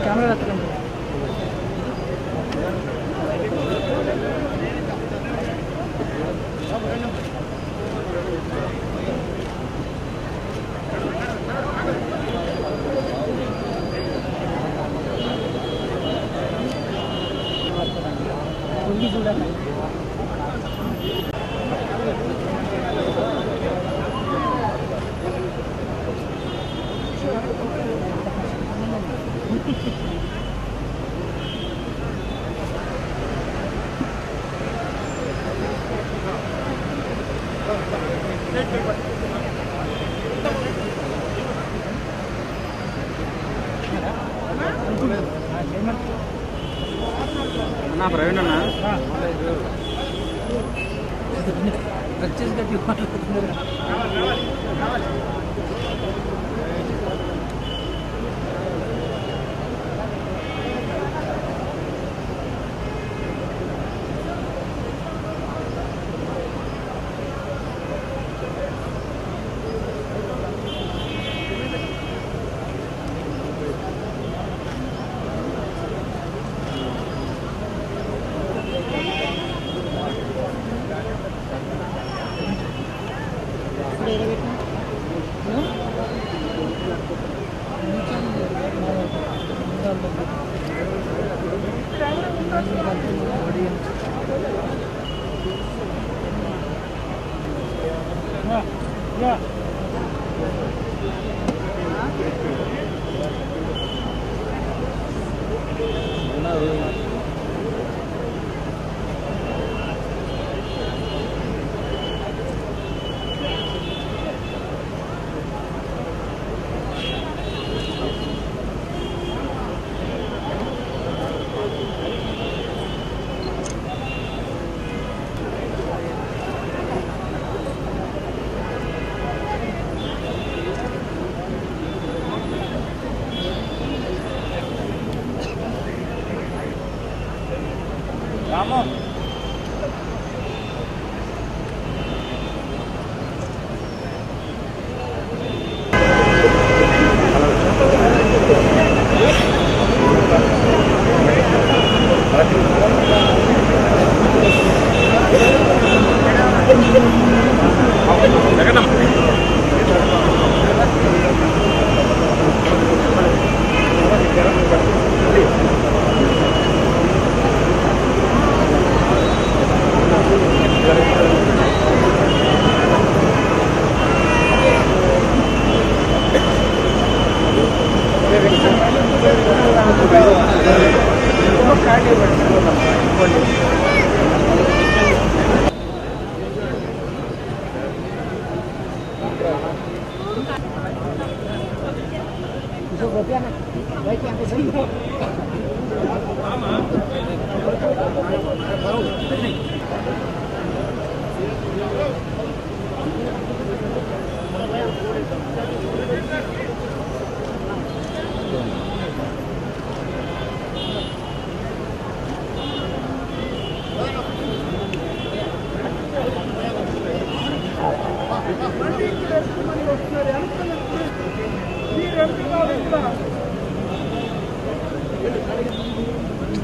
Camera నా ప్రవీణ్ అన్న వచ్చేసి గట్టి మాట్లాడుతున్నారు.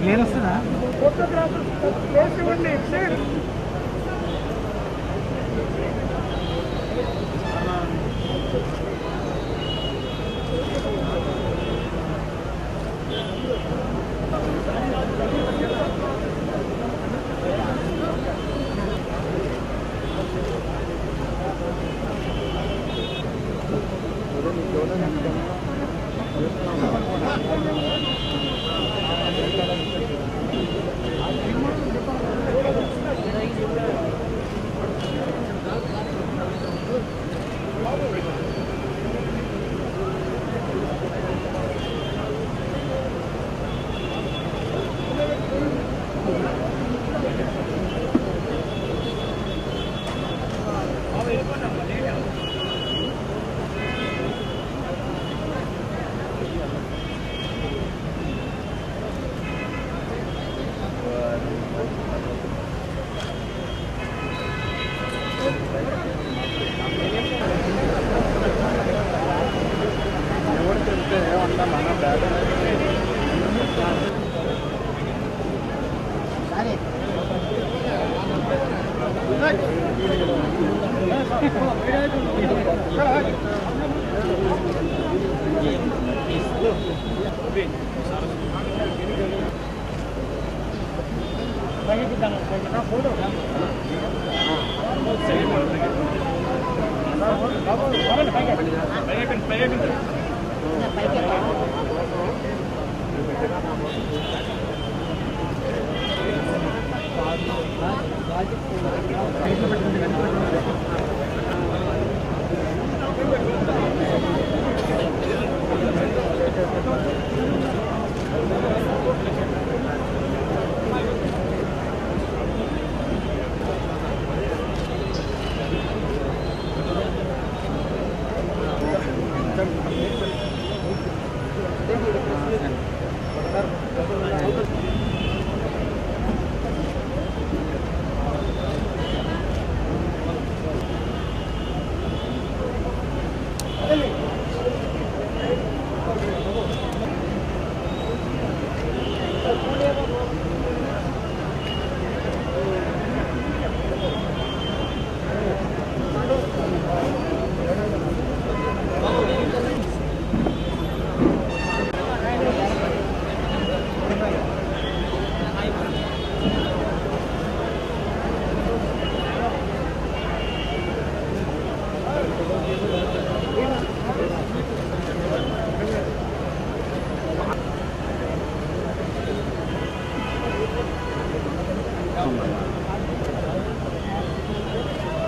నేను వస్తున్నా ఫోటోగ్రాఫర్ ప్లేస్ ఇవ్వండి సార్.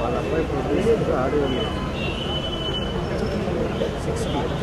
వాళ్ళ అబ్బాయి ప్రొడ్యూసర్ ఆడియో 60.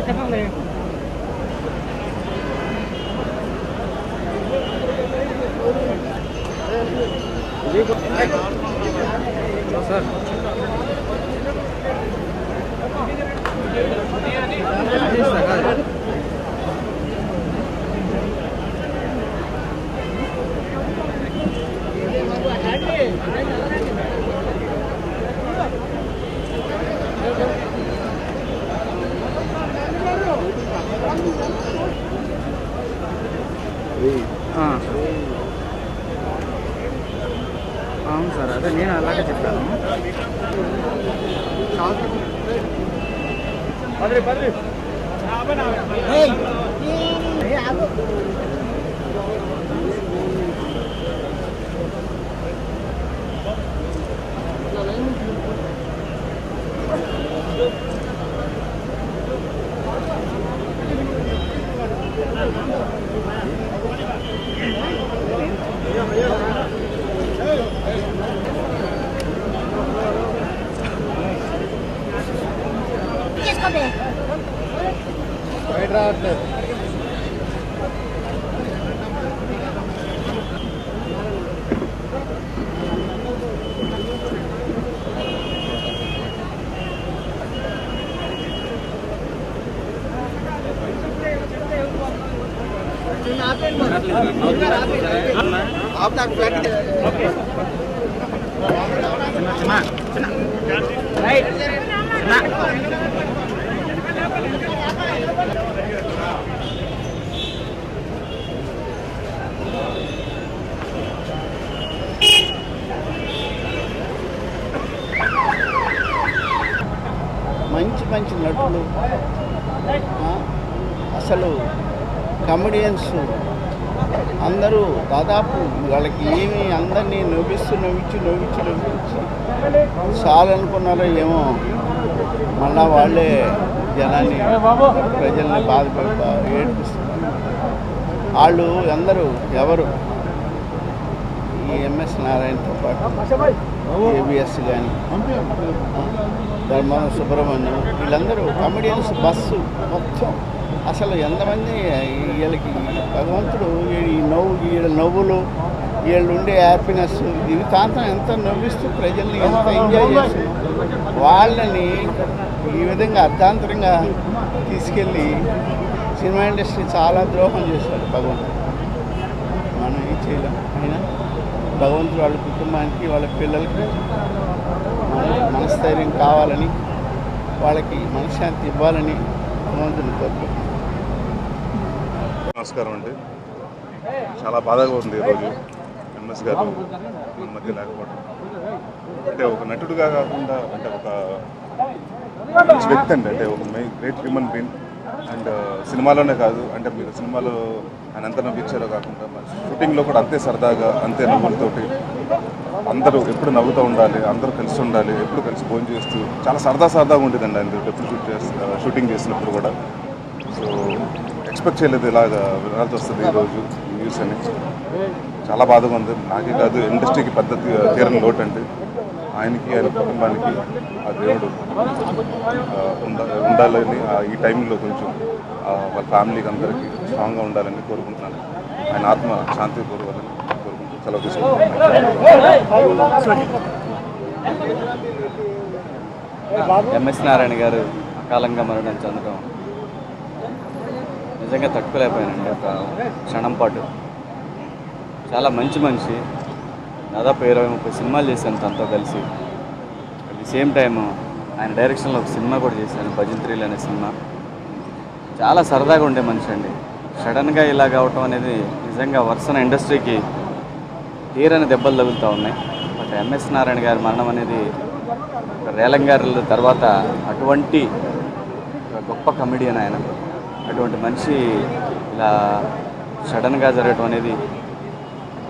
సార్ అవును సార్, అదే నేను అలాగే చెప్పాను. బయట రావట్లేదు. మంచి మంచి నటులు, అసలు కమెడియన్స్ అందరూ దాదాపు వాళ్ళకి ఏమి అందరినీ నవ్వించి చాలనుకున్నారో ఏమో, మళ్ళా వాళ్ళే జనాన్ని ప్రజల్ని ఏడిపిస్తున్నారు. వాళ్ళు అందరూ ఎవరు ఈ ఎంఎస్ నారాయణతో పాటు ఏబిఎస్ కానీ ధర్మవరం సుబ్రహ్మణ్యం వీళ్ళందరూ కమెడియన్స్ బస్సు మొత్తం అసలు ఎంతమంది వీళ్ళకి భగవంతుడు ఈ వీళ్ళ నవ్వులు వీళ్ళు ఉండే హ్యాపీనెస్ జీవితాంతం ఎంత నవ్విస్తూ ప్రజల్ని ఎంత ఎంజాయ్ చేస్తున్నాం. వాళ్ళని ఈ విధంగా అర్ధాంతరంగా తీసుకెళ్ళి సినిమా ఇండస్ట్రీ చాలా ద్రోహం చేశాడు భగవంతుడు. మనం ఏం చేయలేం. అయినా భగవంతుడు వాళ్ళ కుటుంబానికి వాళ్ళ పిల్లలకి మనస్థైర్యం కావాలని, వాళ్ళకి మనశ్శాంతి ఇవ్వాలని భగవంతుని కోరుకుంటున్నాను. నమస్కారం అండి. చాలా బాధగా ఉంది ఈరోజు ఎంఎస్ గారు మన మధ్య లేకపోవడం. అంటే ఒక నటుడుగా కాకుండా అంటే ఒక మంచి వ్యక్తి అండి, అంటే ఒక గ్రేట్ హ్యూమన్ బీయింగ్. అండ్ సినిమాలోనే కాదు, అంటే మీరు సినిమాలో ఆయన ఎంత నవ్వించారో కాకుండా షూటింగ్లో కూడా అంతే సరదాగా అంతే నవ్వులతోటి అందరూ ఎప్పుడు నవ్వుతూ ఉండాలి, అందరూ కలిసి ఉండాలి, ఎప్పుడు కలిసి భోజనం చేస్తూ చాలా సరదాగా ఉండేదండి ఆయన ఎప్పుడు షూటింగ్ చేసినప్పుడు కూడా. సో ఎక్స్పెక్ట్ చేయలేదు ఇలాగా వినాల్సి వస్తుంది ఈరోజు న్యూస్ అని. చాలా బాధగా ఉంది. నాకే కాదు, ఇండస్ట్రీకి పెద్ద తీరని లోటు అండి. ఆయనకి ఆయన కుటుంబానికి ఆ దేవుడు ఉండాలని, ఈ టైంలో కొంచెం వాళ్ళ ఫ్యామిలీకి అందరికీ స్ట్రాంగ్గా ఉండాలని కోరుకుంటున్నాను. ఆయన ఆత్మ శాంతి కోరుకోవాలని కోరుకుంటూ సెలవు తీసుకుంటున్నాను. ఎంఎస్ నారాయణ గారు అకాలంగా మరణం చెందడం నిజంగా తట్టుకోలేకపోయానండి. ఒక క్షణం పాటు చాలా మంచి మనిషి. దాదాపు 20-30 సినిమాలు చేశాను తనతో కలిసి. అట్ ది సేమ్ టైం ఆయన డైరెక్షన్లో ఒక సినిమా కూడా చేశాను, భజంత్రీలు అనే సినిమా. చాలా సరదాగా ఉండే మనిషి అండి. సడన్గా ఇలా కావటం అనేది నిజంగా వరుసన ఇండస్ట్రీకి తీరని దెబ్బలు తగులుతూ ఉన్నాయి. బట్ ఎంఎస్ నారాయణ గారి మరణం అనేది రేలం గారి తర్వాత అటువంటి గొప్ప కమెడియన్ ఆయన. అటువంటి మనిషి ఇలా సడన్గా జరగటం అనేది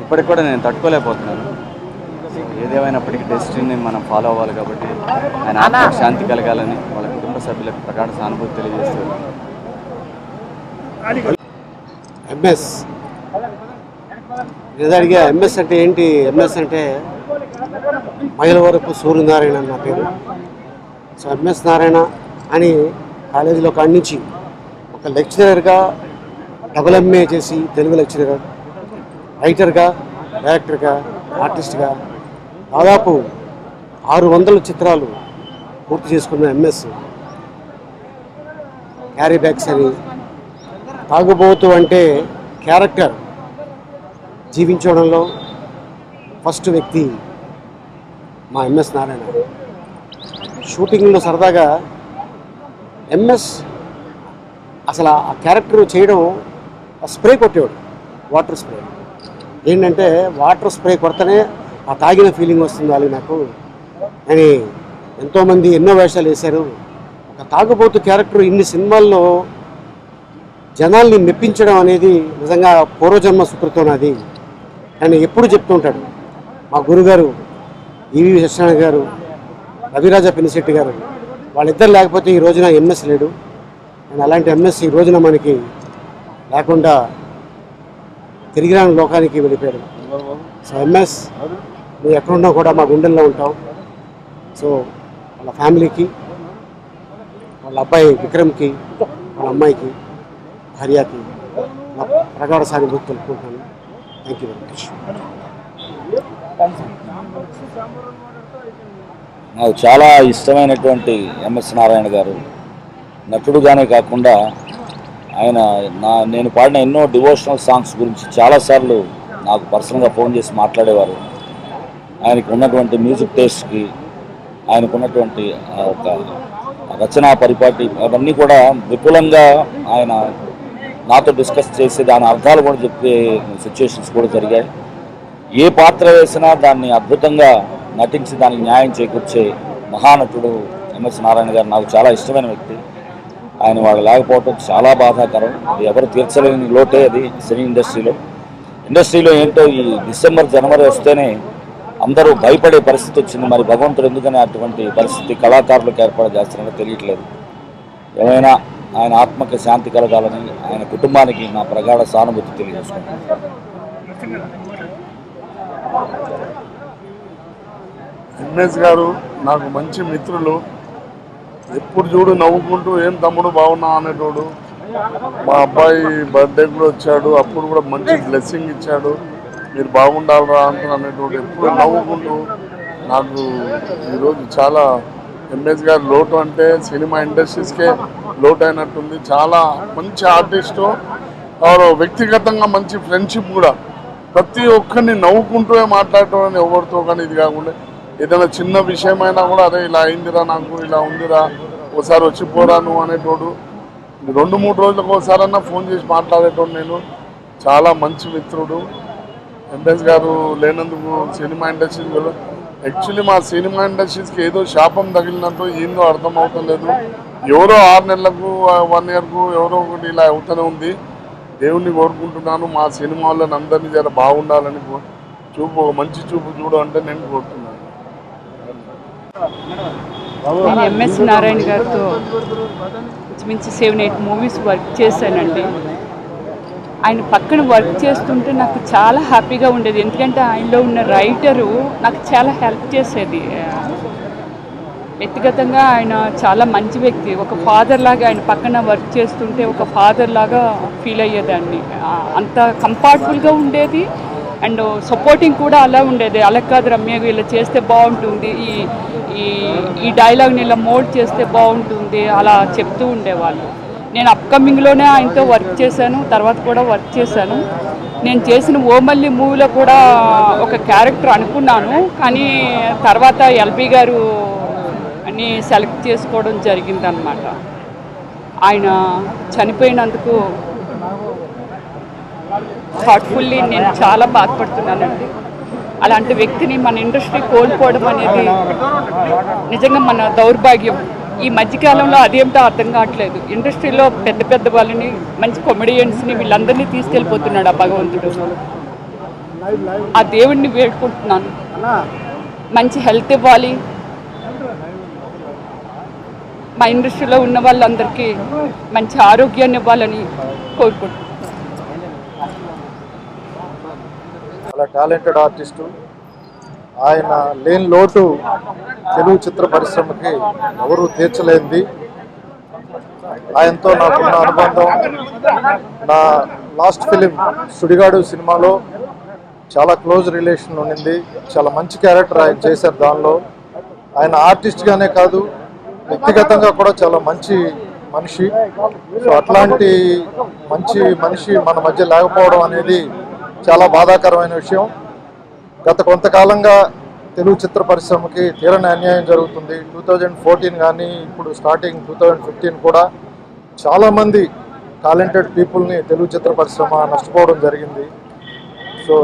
ఇప్పటికి కూడా నేను తట్టుకోలేకపోతున్నాను. ఏదేమైనప్పటికీ డెస్టినీని మనం ఫాలో అవ్వాలి కాబట్టి ఆయన ఆత్మకు శాంతి కలగాలని వాళ్ళ కుటుంబ సభ్యులకు ప్రగాఢ సానుభూతి తెలియజేస్తారు. ఎంఎస్ నిజానికి ఎంఎస్ అంటే ఏంటి? ఎంఎస్ అంటే మైలవరపు సూర్యనారాయణ అన్న పేరు. సో ఎంఎస్ నారాయణ అని కాలేజీలో కాడి నుంచి ఒక లెక్చరర్గా డబుల్ ఎంఏ చేసి తెలుగు లెక్చరర్, రైటర్గా, డైరెక్టర్గా, ఆర్టిస్ట్గా దాదాపు 600 చిత్రాలు పూర్తి చేసుకున్న ఎంఎస్ క్యారీ బ్యాగ్స్ అని తాగుబోతు అంటే క్యారెక్టర్ జీవించడంలో ఫస్ట్ వ్యక్తి మా ఎంఎస్ నారాయణ. షూటింగ్లో సరదాగా ఎంఎస్ అసలు ఆ క్యారెక్టర్ చేయడం స్ప్రే కొట్టేవాడు, వాటర్ స్ప్రే. ఏంటంటే వాటర్ స్ప్రే కొడితేనే ఆ తాగిన ఫీలింగ్ వస్తుంది అది నాకు అని ఎంతోమంది ఎన్నో వేషాలు వేశారు. ఒక తాగుబోతు క్యారెక్టర్ ఇన్ని సినిమాల్లో జనాల్ని మెప్పించడం అనేది నిజంగా పూర్వజన్మ సుకృతం అది. ఆయన ఎప్పుడు చెప్తూ ఉంటాడు. మా గురుగారు ఈవి సత్యనారాయణ గారు, రవిరాజ పినిశెట్టి గారు, వాళ్ళిద్దరు లేకపోతే ఈ రోజున ఎంఎస్ లేడు. అండ్ అలాంటి ఎంఎస్ ఈ రోజున మనకి లేకుండా తిరిగి రాని లోకానికి వెళ్ళిపోయాడు. సో ఎంఎస్ నువ్వు ఎక్కడున్నా కూడా మా గుండెల్లో ఉంటావు. సో వాళ్ళ ఫ్యామిలీకి, వాళ్ళ అబ్బాయి విక్రమ్కి, వాళ్ళ అమ్మాయికి హరియాకి నా ప్రగాఢ సానుభూతి తెలుపుకుంటాను. Thank you very much. నాకు చాలా ఇష్టమైనటువంటి ఎంఎస్ నారాయణ గారు నటుడుగానే కాకుండా ఆయన నేను పాడిన ఎన్నో డివోషనల్ సాంగ్స్ గురించి చాలాసార్లు నాకు పర్సనల్గా ఫోన్ చేసి మాట్లాడేవారు. ఆయనకు ఉన్నటువంటి మ్యూజిక్ టేస్ట్కి, ఆయనకు ఉన్నటువంటి ఒక రచనా పరిపాటి అవన్నీ కూడా విపులంగా ఆయన నాతో డిస్కస్ చేసి దాని అర్థాలు కూడా చెప్పే సిచ్యువేషన్స్ కూడా జరిగాయి. ఏ పాత్ర వేసినా దాన్ని అద్భుతంగా నటించి దానికి న్యాయం చేకూర్చే మహానటుడు ఎంఎస్ నారాయణ గారు. నాకు చాలా ఇష్టమైన వ్యక్తి. ఆయన వాళ్ళు లేకపోవటం చాలా బాధాకరం. అది ఎవరు తీర్చలేని లోటే అది సినీ ఇండస్ట్రీలో ఏంటో ఈ డిసెంబర్ జనవరి వస్తేనే అందరూ భయపడే పరిస్థితి వచ్చింది. మరి భగవంతుడు ఎందుకని అటువంటి పరిస్థితి కళాకారులకు ఏర్పాటు చేస్తున్నారో తెలియట్లేదు. ఏమైనా ఆయన ఆత్మకి శాంతి కలగాలని, ఆయన కుటుంబానికి నా ప్రగాఢ సానుభూతి తెలియజేసుకుంటున్నాను. ఎంఎస్ గారు నాకు మంచి మిత్రులు. ఎప్పుడు చూడు నవ్వుకుంటూ ఏం తమ్ముడు బాగున్నా అనేటోడు. మా అబ్బాయి బర్త్డే కూడా వచ్చాడు, అప్పుడు కూడా మంచి బ్లెస్సింగ్ ఇచ్చాడు. మీరు బాగుండాలరా అనేటోడు. ఎప్పుడు నవ్వుకుంటూ నాకు ఈరోజు చాలా ఎంఎస్ గారు లోటు అంటే సినిమా ఇండస్ట్రీస్కే లోటు అయినట్టుంది. చాలా మంచి ఆర్టిస్టు, వ్యక్తిగతంగా మంచి ఫ్రెండ్షిప్ కూడా. ప్రతి ఒక్కరిని నవ్వుకుంటూ మాట్లాడటం ఎవరితో కానీ ఇది కాకుండా ఏదైనా చిన్న విషయమైనా కూడా అదే ఇలా అయిందిరా, నాకు ఇలా ఉందిరా, ఒకసారి వచ్చిపోరా నువ్వు అనేటోడు. 2-3 రోజులకు ఒకసారన్నా ఫోన్ చేసి మాట్లాడేటోడు. నేను చాలా మంచి మిత్రుడు. ఎంఎస్ గారు లేనందుకు సినిమా ఇండస్ట్రీస్ యాక్చువల్లీ మా సినిమా ఇండస్ట్రీస్కి ఏదో శాపం తగిలినట్టు ఏందో అర్థం అవుతం లేదు. ఎవరో 6 నెలలకు 1 ఇయర్కు ఎవరో ఒకటి ఇలా అవుతూనే ఉంది. దేవుణ్ణి కోరుకుంటున్నాను మా సినిమా వాళ్ళని అందరినీ జర బాగుండాలని మంచి చూపు చూడు అంటే నేను కోరుతున్నాను. నేను ఎంఎస్ నారాయణ గారితో మించి 7-8 మూవీస్ వర్క్ చేశానండి. ఆయన పక్కన వర్క్ చేస్తుంటే నాకు చాలా హ్యాపీగా ఉండేది. ఎందుకంటే ఆయనలో ఉన్న రైటరు నాకు చాలా హెల్ప్ చేసేది. వ్యక్తిగతంగా ఆయన చాలా మంచి వ్యక్తి. ఒక ఫాదర్ లాగా ఆయన పక్కన వర్క్ చేస్తుంటే ఒక ఫాదర్ లాగా ఫీల్ అయ్యేదాన్ని. అంత కంఫర్టబుల్గా ఉండేది. అండ్ సపోర్టింగ్ కూడా అలా ఉండేది. అలా కాదు రమ్య ఇలా చేస్తే బాగుంటుంది, ఈ డైలాగ్ని ఇలా మోడ్ చేస్తే బాగుంటుంది అలా చెప్తూ ఉండేవాళ్ళు. నేను అప్కమింగ్లోనే ఆయనతో వర్క్ చేశాను, తర్వాత కూడా వర్క్ చేశాను. నేను చేసిన ఓమల్లి మూవీలో కూడా ఒక క్యారెక్టర్ అనుకున్నాను, కానీ తర్వాత ఎల్బీ గారు అని సెలెక్ట్ చేసుకోవడం జరిగిందనమాట. ఆయన చనిపోయినందుకు థాట్ఫుల్లీ నేను చాలా బాధపడుతున్నానండి. అలాంటి వ్యక్తిని మన ఇండస్ట్రీ కోల్పోవడం అనేది నిజంగా మన దౌర్భాగ్యం. ఈ మధ్యకాలంలో అదేమిటో అర్థం కావట్లేదు. ఇండస్ట్రీలో పెద్ద పెద్ద వాళ్ళని, మంచి కామెడియన్స్ని వీళ్ళందరినీ తీసుకెళ్ళిపోతున్నాడు ఆ భగవంతుడు. ఆ దేవుడిని వేడుకుంటున్నాను, మంచి హెల్త్ ఇవ్వాలి. మా ఇండస్ట్రీలో ఉన్న వాళ్ళందరికీ మంచి ఆరోగ్యాన్ని ఇవ్వాలని కోరుకుంటున్నాను. చాలా టాలెంటెడ్ ఆర్టిస్టు. ఆయన లేని లోటు తెలుగు చిత్ర పరిశ్రమకి ఎవరూ తీర్చలేనిది. ఆయనతో నాకున్న అనుబంధం, నా లాస్ట్ ఫిలిం సుడిగాడు సినిమాలో చాలా క్లోజ్ రిలేషన్ ఉండింది. చాలా మంచి క్యారెక్టర్ ఆయన చేశారు. దానిలో ఆయన ఆర్టిస్ట్గానే కాదు, వ్యక్తిగతంగా కూడా చాలా మంచి మనిషి. సో అట్లాంటి మంచి మనిషి మన మధ్య లేకపోవడం అనేది చాలా బాధాకరమైన విషయం. గత కొంతకాలంగా తెలుగు చిత్ర పరిశ్రమకి తీరని అన్యాయం జరుగుతుంది. 2014 కానీ ఇప్పుడు స్టార్టింగ్ 2015 కూడా చాలామంది టాలెంటెడ్ పీపుల్ని తెలుగు చిత్ర పరిశ్రమ నష్టపోవడం జరిగింది. సో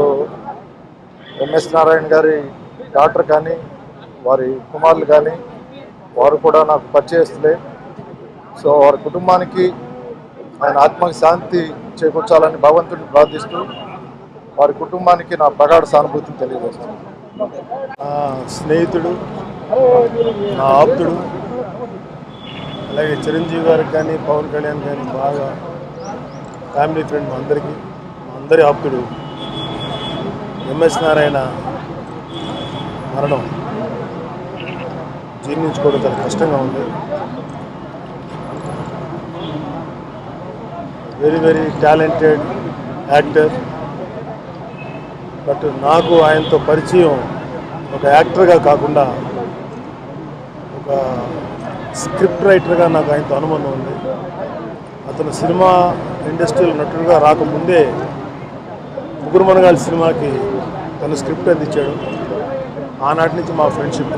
ఎంఎస్ నారాయణ గారి డాక్టర్ కానీ వారి కుమారులు కానీ వారు కూడా నాకు పరిచయస్తులే. సో వారి కుటుంబానికి ఆయన ఆత్మకి శాంతి చేకూర్చాలని భగవంతుడిని ప్రార్థిస్తూ వారి కుటుంబానికి నా ప్రగాఢ సానుభూతిని తెలియజేస్తాను. నా స్నేహితుడు, నా ఆప్తుడు, అలాగే చిరంజీవి గారికి కానీ పవన్ కళ్యాణ్ కానీ బాగా ఫ్యామిలీ ఫ్రెండ్ అందరి ఆప్తుడు ఎంఎస్ నారాయణ మరణం జీర్ణించుకోవడం చాలా కష్టంగా ఉంది. Very very talented actor. But నాకు ఆయనతో పరిచయం ఒక యాక్టర్గా కాకుండా ఒక స్క్రిప్ట్ రైటర్గా నాకు ఆయనతో అనుబంధం ఉంది. అతను సినిమా ఇండస్ట్రీలో నటుడుగా రాకముందే ముగ్గురు మనగాళ్ళ సినిమాకి తను స్క్రిప్ట్ అందించాడు. ఆనాటి నుంచి మా ఫ్రెండ్షిప్.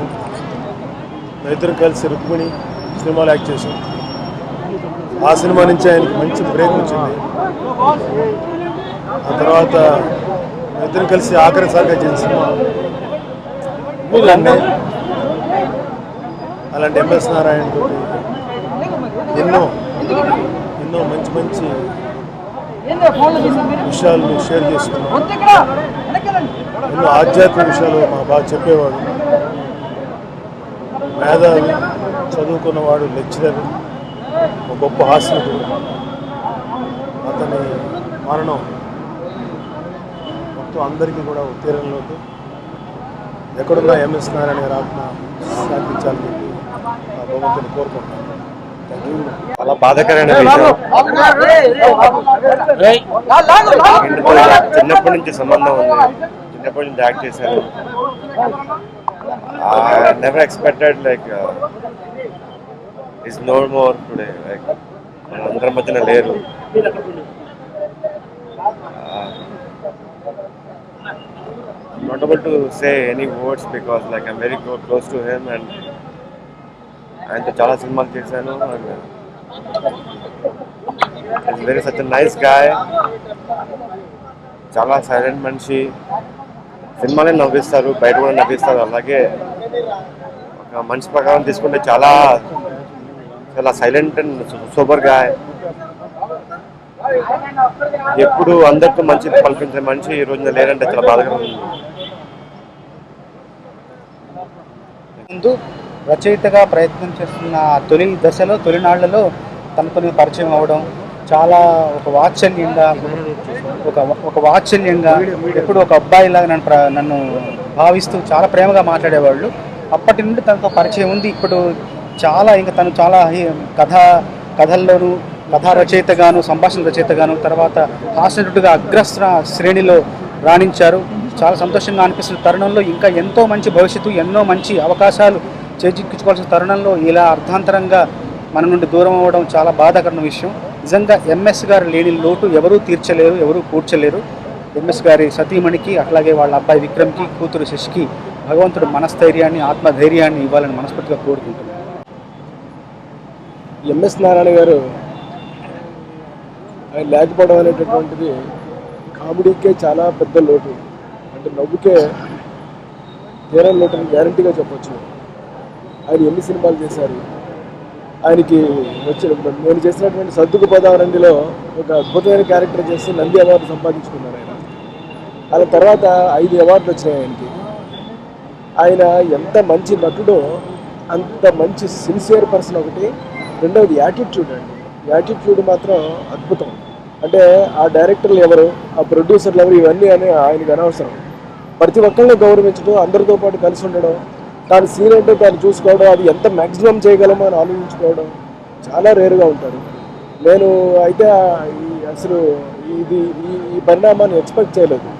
ఇద్దరు కలిసి రుక్మిణి సినిమాలో యాక్ట్ చేశాం. ఆ సినిమా నుంచి ఆయనకి మంచి బ్రేక్ వచ్చింది. ఆ తర్వాత ఇద్దరు కలిసి ఆఖరిసారిగా చేసిన సినిమా అలాంటి ఎంఎస్ నారాయణ తోటి ఎన్నో మంచి మంచి విషయాలు షేర్ చేసుకున్నాం. ఎన్నో ఆధ్యాత్మిక విషయాలు మా బాగా చెప్పేవాడు. మేధావి, చదువుకున్నవాడు, లెక్చరర్, ఒక గొప్ప హాస్యకుడు. అతని మరణం మొత్తం అందరికీ కూడా తీరంలోకి ఎక్కడున్నా ఎంఎస్ నారాయణ గారి ఆత్మ శాంతించాలని చెప్పి ఆ భగవంతుని కోరుకుంటున్నాను. చాలా బాధాకరమైన చిన్నప్పటి నుంచి సంబంధం ఉంది. చిన్నప్పటి నుంచి యాక్ట్ చేశాను. Never expected like is no more today. Like మన అందరి మధ్యన లేరు. Not able to say any words because like I'm very close to him and ఆయనతో చాలా సినిమాలు చేశాను. And it's very such a nice guy. చాలా సైలెంట్ మనిషి. సినిమాలే నవ్విస్తారు, బయట కూడా నవ్విస్తారు. అలాగే ఒక మనిషి ప్రకారం తీసుకుంటే చాలా చాలా సైలెంట్ అండ్ సూపర్ గాయ్. ఎప్పుడు అందరితో మంచి పలికించే మనిషి ఈ రోజున లేరంటే చాలా బాధగా ఉంది. ముందు రచయితగా ప్రయత్నం చేస్తున్న తొలి దశలో, తొలినాళ్లలో తనతో పరిచయం అవ్వడం చాలా ఒక వాత్సల్యంగా ఎప్పుడు ఒక అబ్బాయిలాగా నన్ను భావిస్తూ చాలా ప్రేమగా మాట్లాడేవాళ్ళు. అప్పటి నుండి తనతో పరిచయం ఉంది. ఇప్పుడు చాలా ఇంకా తను చాలా కథల్లోనూ కథా రచయితగాను, సంభాషణ రచయితగాను, తర్వాత హాస్యనటుడిగా అగ్రస్త్ర శ్రేణిలో రాణించారు. చాలా సంతోషంగా అనిపిస్తున్న తరుణంలో ఇంకా ఎంతో మంచి భవిష్యత్తు, ఎన్నో మంచి అవకాశాలు చేజిక్కించుకోవాల్సిన తరుణంలో ఇలా అర్ధాంతరంగా మన నుండి దూరం అవ్వడం చాలా బాధాకరమైన విషయం. నిజంగా ఎంఎస్ గారు లేని లోటు ఎవరూ తీర్చలేరు, ఎవరూ కూర్చలేరు. ఎంఎస్ గారి సతీమణికి, అట్లాగే వాళ్ళ అబ్బాయి విక్రమ్కి, కూతురు శశికి భగవంతుడు మనస్థైర్యాన్ని, ఆత్మధైర్యాన్ని ఇవ్వాలని మనస్ఫూర్తిగా కోరుకుంటున్నాను. ఎంఎస్ నారాయణ గారు ఆయన లేకపోవడం అనేటటువంటిది కామెడీకే చాలా పెద్ద లోటు. అంటే నవ్వుకే తీరం లోటుని గ్యారంటీగా చెప్పొచ్చు. ఆయన ఎన్ని సినిమాలు చేశారు. ఆయనకి నేను చేసినటువంటి సర్దుకు పదావరండిలో ఒక అద్భుతమైన క్యారెక్టర్ చేసి నంది అవార్డు సంపాదించుకున్నారు ఆయన. ఆ తర్వాత 5 అవార్డులు వచ్చినాయి ఆయనకి. ఆయన ఎంత మంచి నటుడో అంత మంచి సిన్సియర్ పర్సన్ ఒకటి. రెండవది యాటిట్యూడ్ అండి. యాటిట్యూడ్ మాత్రం అద్భుతం. అంటే ఆ డైరెక్టర్లు ఎవరు, ఆ ప్రొడ్యూసర్లు ఎవరు, ఇవన్నీ అని ఆయనకు అనవసరం. ప్రతి ఒక్కరిని గౌరవించడం, అందరితో పాటు కలిసి ఉండడం, తాను సీన్ ఏంటో తాను చూసుకోవడం, అది ఎంత మ్యాక్సిమం చేయగలమో అని ఆలోచించుకోవడం చాలా రేరుగా ఉంటారు. నేను అయితే అసలు ఈ పరిణామాన్ని ఎక్స్పెక్ట్ చేయలేదు.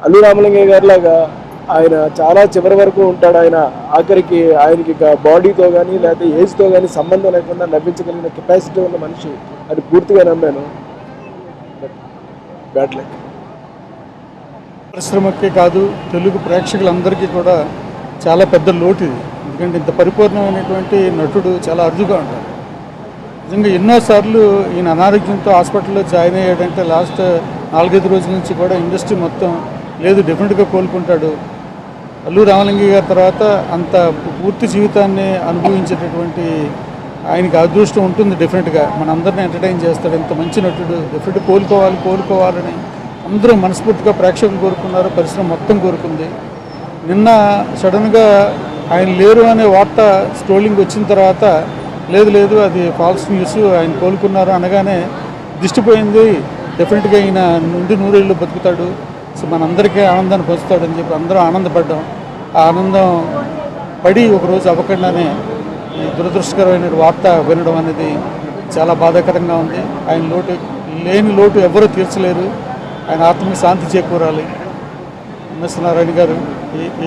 అల్లు రామలింగయ్య గారి లాగా ఆయన చాలా చివరి వరకు ఉంటాడు. ఆయన ఆఖరికి ఆయనకి బాడీతో కానీ లేకపోతే ఏజ్తో కానీ సంబంధం లేకుండా నవ్వించగలిగిన కెపాసిటీ ఉన్న మనిషి అది పూర్తిగా నమ్మాను. Bad luck. పరిశ్రమకే కాదు తెలుగు ప్రేక్షకులందరికీ కూడా చాలా పెద్ద లోటు ఇది. ఎందుకంటే ఇంత పరిపూర్ణమైనటువంటి నటుడు చాలా అరుదుగా ఉంటాడు. నిజంగా ఎన్నోసార్లు ఈయన అనారోగ్యంతో హాస్పిటల్లో జాయిన్ అయ్యాడంటే లాస్ట్ 4-5 రోజుల నుంచి కూడా ఇండస్ట్రీ మొత్తం లేదు డెఫినెట్గా కోలుకుంటాడు. అల్లు రామలింగయ్య గారి తర్వాత అంత పూర్తి జీవితాన్ని అనుభవించేటటువంటి ఆయనకి అదృష్టం ఉంటుంది. డెఫినెట్గా మనందరినీ ఎంటర్టైన్ చేస్తాడు. ఇంత మంచి నటుడు డెఫినెట్గా కోలుకోవాలని అందరూ మనస్ఫూర్తిగా ప్రేక్షకులు కోరుకున్నారు, పరిశ్రమ మొత్తం కోరుకుంది. నిన్న సడన్గా ఆయన లేరు అనే వార్త స్ట్రోలింగ్ వచ్చిన తర్వాత లేదు అది ఫాల్స్ న్యూస్, ఆయన కోలుకున్నారు అనగానే దిష్టిపోయింది. డెఫినెట్గా ఈయన నుండి 100 ఏళ్ళు బతుకుతాడు, సో మనందరికీ ఆనందాన్ని పంచుతాడని చెప్పి అందరూ ఆనందపడ్డాం. ఆ ఆనందం పడి ఒకరోజు అవ్వకుండానే ఈ దురదృష్టకరమైన వార్త వినడం అనేది చాలా బాధాకరంగా ఉంది. ఆయన లేని లోటు ఎవరూ తీర్చలేరు. ఆయన ఆత్మకి శాంతి చేకూరాలి. ఎంఎస్ నారాయణ గారు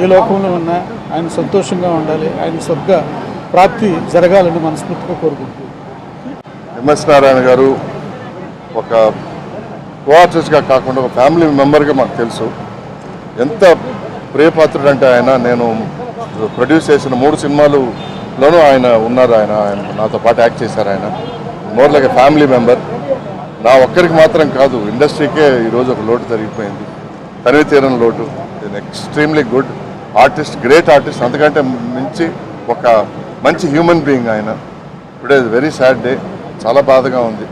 ఏ లోకంలో ఉన్నా ఆయన సంతోషంగా ఉండాలి, ఆయన స్వర్గ ప్రాప్తి జరగాలని మనస్ఫూర్తిగా కోరుకుంటున్నాను. ఎంఎస్ నారాయణ గారు ఒక కో ఆర్టిస్ట్గా కాకుండా ఒక ఫ్యామిలీ మెంబర్గా మాకు తెలుసు. ఎంత ప్రియపాత్రుడు అంటే ఆయన, నేను ప్రొడ్యూస్ చేసిన 3 సినిమాలులోనూ ఆయన ఉన్నారు. ఆయన నాతో పాటు యాక్ట్ చేశారు. ఆయన మోర్ లైక్ ఫ్యామిలీ మెంబర్. నా ఒక్కరికి మాత్రం కాదు, ఇండస్ట్రీకే ఈరోజు ఒక లోటు జరిగిపోయింది, తనివి తీరని లోటు. Extremely good artist, great artist, అంతకంటే మించి ఒక మంచి హ్యూమన్ బీయింగ్ ఆయన. Today is very sad day. చాలా బాధగా ఉంది.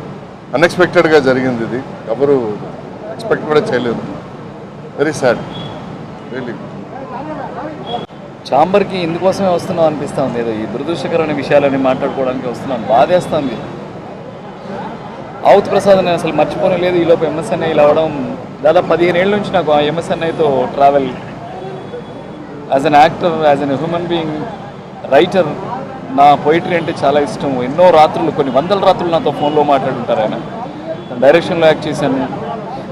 అన్ఎక్స్పెక్టెడ్గా జరిగింది ఇది, ఎవరు ఎక్స్పెక్ట్ కూడా చేయలేదు. Very sad, really. ఛాంబర్కి ఇందుకోసమే వస్తున్నాం అనిపిస్తూ ఉంది. ఏదో ఈ దురదృష్టకరమైన విషయాలని మాట్లాడుకోవడానికి వస్తున్నాం. బాధేస్తుంది. ఆవుత్ ప్రసాద్ నేను అసలు మర్చిపోనే లేదు. ఈలోపు ఎంఎస్ఎన్ఐ ఇలా అవడం, దాదాపు 15 ఏళ్ళ నుంచి నాకు ఆ ఎంఎస్ఎన్ఐతో travel. As an actor, as an human being, writer, నా పోయిటరీ అంటే చాలా ఇష్టం. ఎన్నో రాత్రులు, కొన్ని 100 రాత్రులు నాతో ఫోన్లో మాట్లాడుంటారు ఆయన. డైరెక్షన్లో యాక్ట్ చేశాను.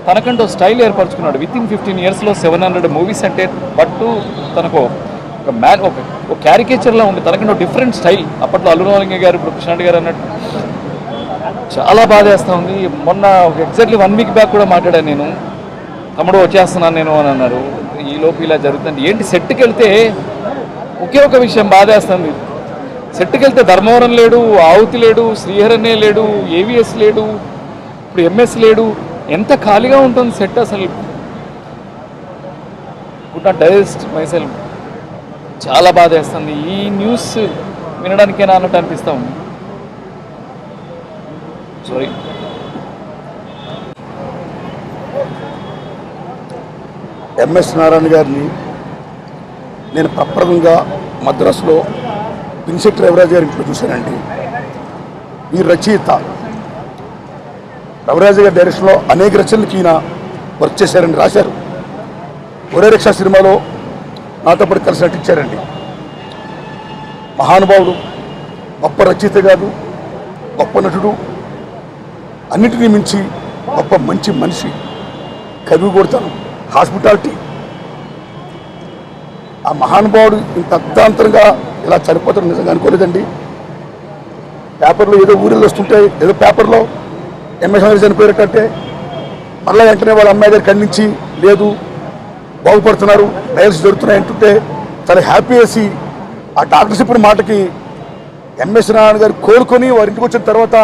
తనకంటూ స్టైల్ ఏర్పరచుకున్నాడు. వితిన్ 15 ఇయర్స్లో 700 మూవీస్ అంటే పట్టు తనకు ఒక క్యారికేచర్లా ఉంది. తనకంటూ డిఫరెంట్ స్టైల్. అప్పట్లో అల్లు రామలింగయ్య గారు, ఇప్పుడు కృష్ణారెడ్డి గారు అన్నట్టు చాలా బాధేస్తూ ఉంది. మొన్న ఎగ్జాక్ట్లీ 1 వీక్ బ్యాక్ కూడా మాట్లాడాను నేను. తమ్ముడు వచ్చేస్తున్నాను నేను అని అన్నారు. ఈలోపు ఇలా జరుగుతుంది ఏంటి? సెట్కి వెళ్తే ఒకే ఒక విషయం బాధేస్తుంది. సెట్కి వెళ్తే ధర్మవరం లేడు, ఆవుతి లేడు, శ్రీహరణ్య లేడు, ఏవిఎస్ లేడు, ఇప్పుడు ఎంఎస్ లేడు. ఎంత ఖాళీగా ఉంటుంది సెట్ అసలు. Could not digest my self. చాలా బాధేస్తుంది. ఈ న్యూస్ వినడానికేనా అన్నట్టు అనిపిస్తూ ఉంది. సారీ. ఎంఎస్ నారాయణ గారిని నేను ప్రప్రదంగా మద్రాసులో పిన్సెట్ రవిరాజు గారి ఇంట్లో చూశానండి. ఈ రచయిత రవిరాజు గారి డైరెక్షన్లో అనేక రచనలకి ఈయన వర్క్ చేశారండి, రాశారు. ఒరే రిక్షా సినిమాలో నాతో పాటు కలిసి నటించారండి. మహానుభావుడు, గొప్ప రచయిత కాదు, గొప్ప నటుడు, అన్నిటినీ మించి గొప్ప మంచి మనిషి, కవి కొడతాను, హాస్పిటాలిటీ. ఆ మహానుభావుడు ఇంత అర్ధాంతరంగా ఇలా చనిపోతాడు నిజంగా అనుకోలేదండి. పేపర్లో ఏదో ఊరిలో వస్తుంటే, ఏదో పేపర్లో ఎంఎస్ చనిపోయారంటే మళ్ళీ వెంటనే వాళ్ళ అమ్మాయి గారు ఖండించి లేదు బాగుపడుతున్నారు, డయాలసిస్ జరుగుతున్నాయి అంటుంటే చాలా హ్యాపీ వేసి ఆ డాక్టర్స్ ఇప్పుడు మాటకి ఎంఎస్ నారాయణ గారు కోరుకొని వారి ఇంటికి వచ్చిన తర్వాత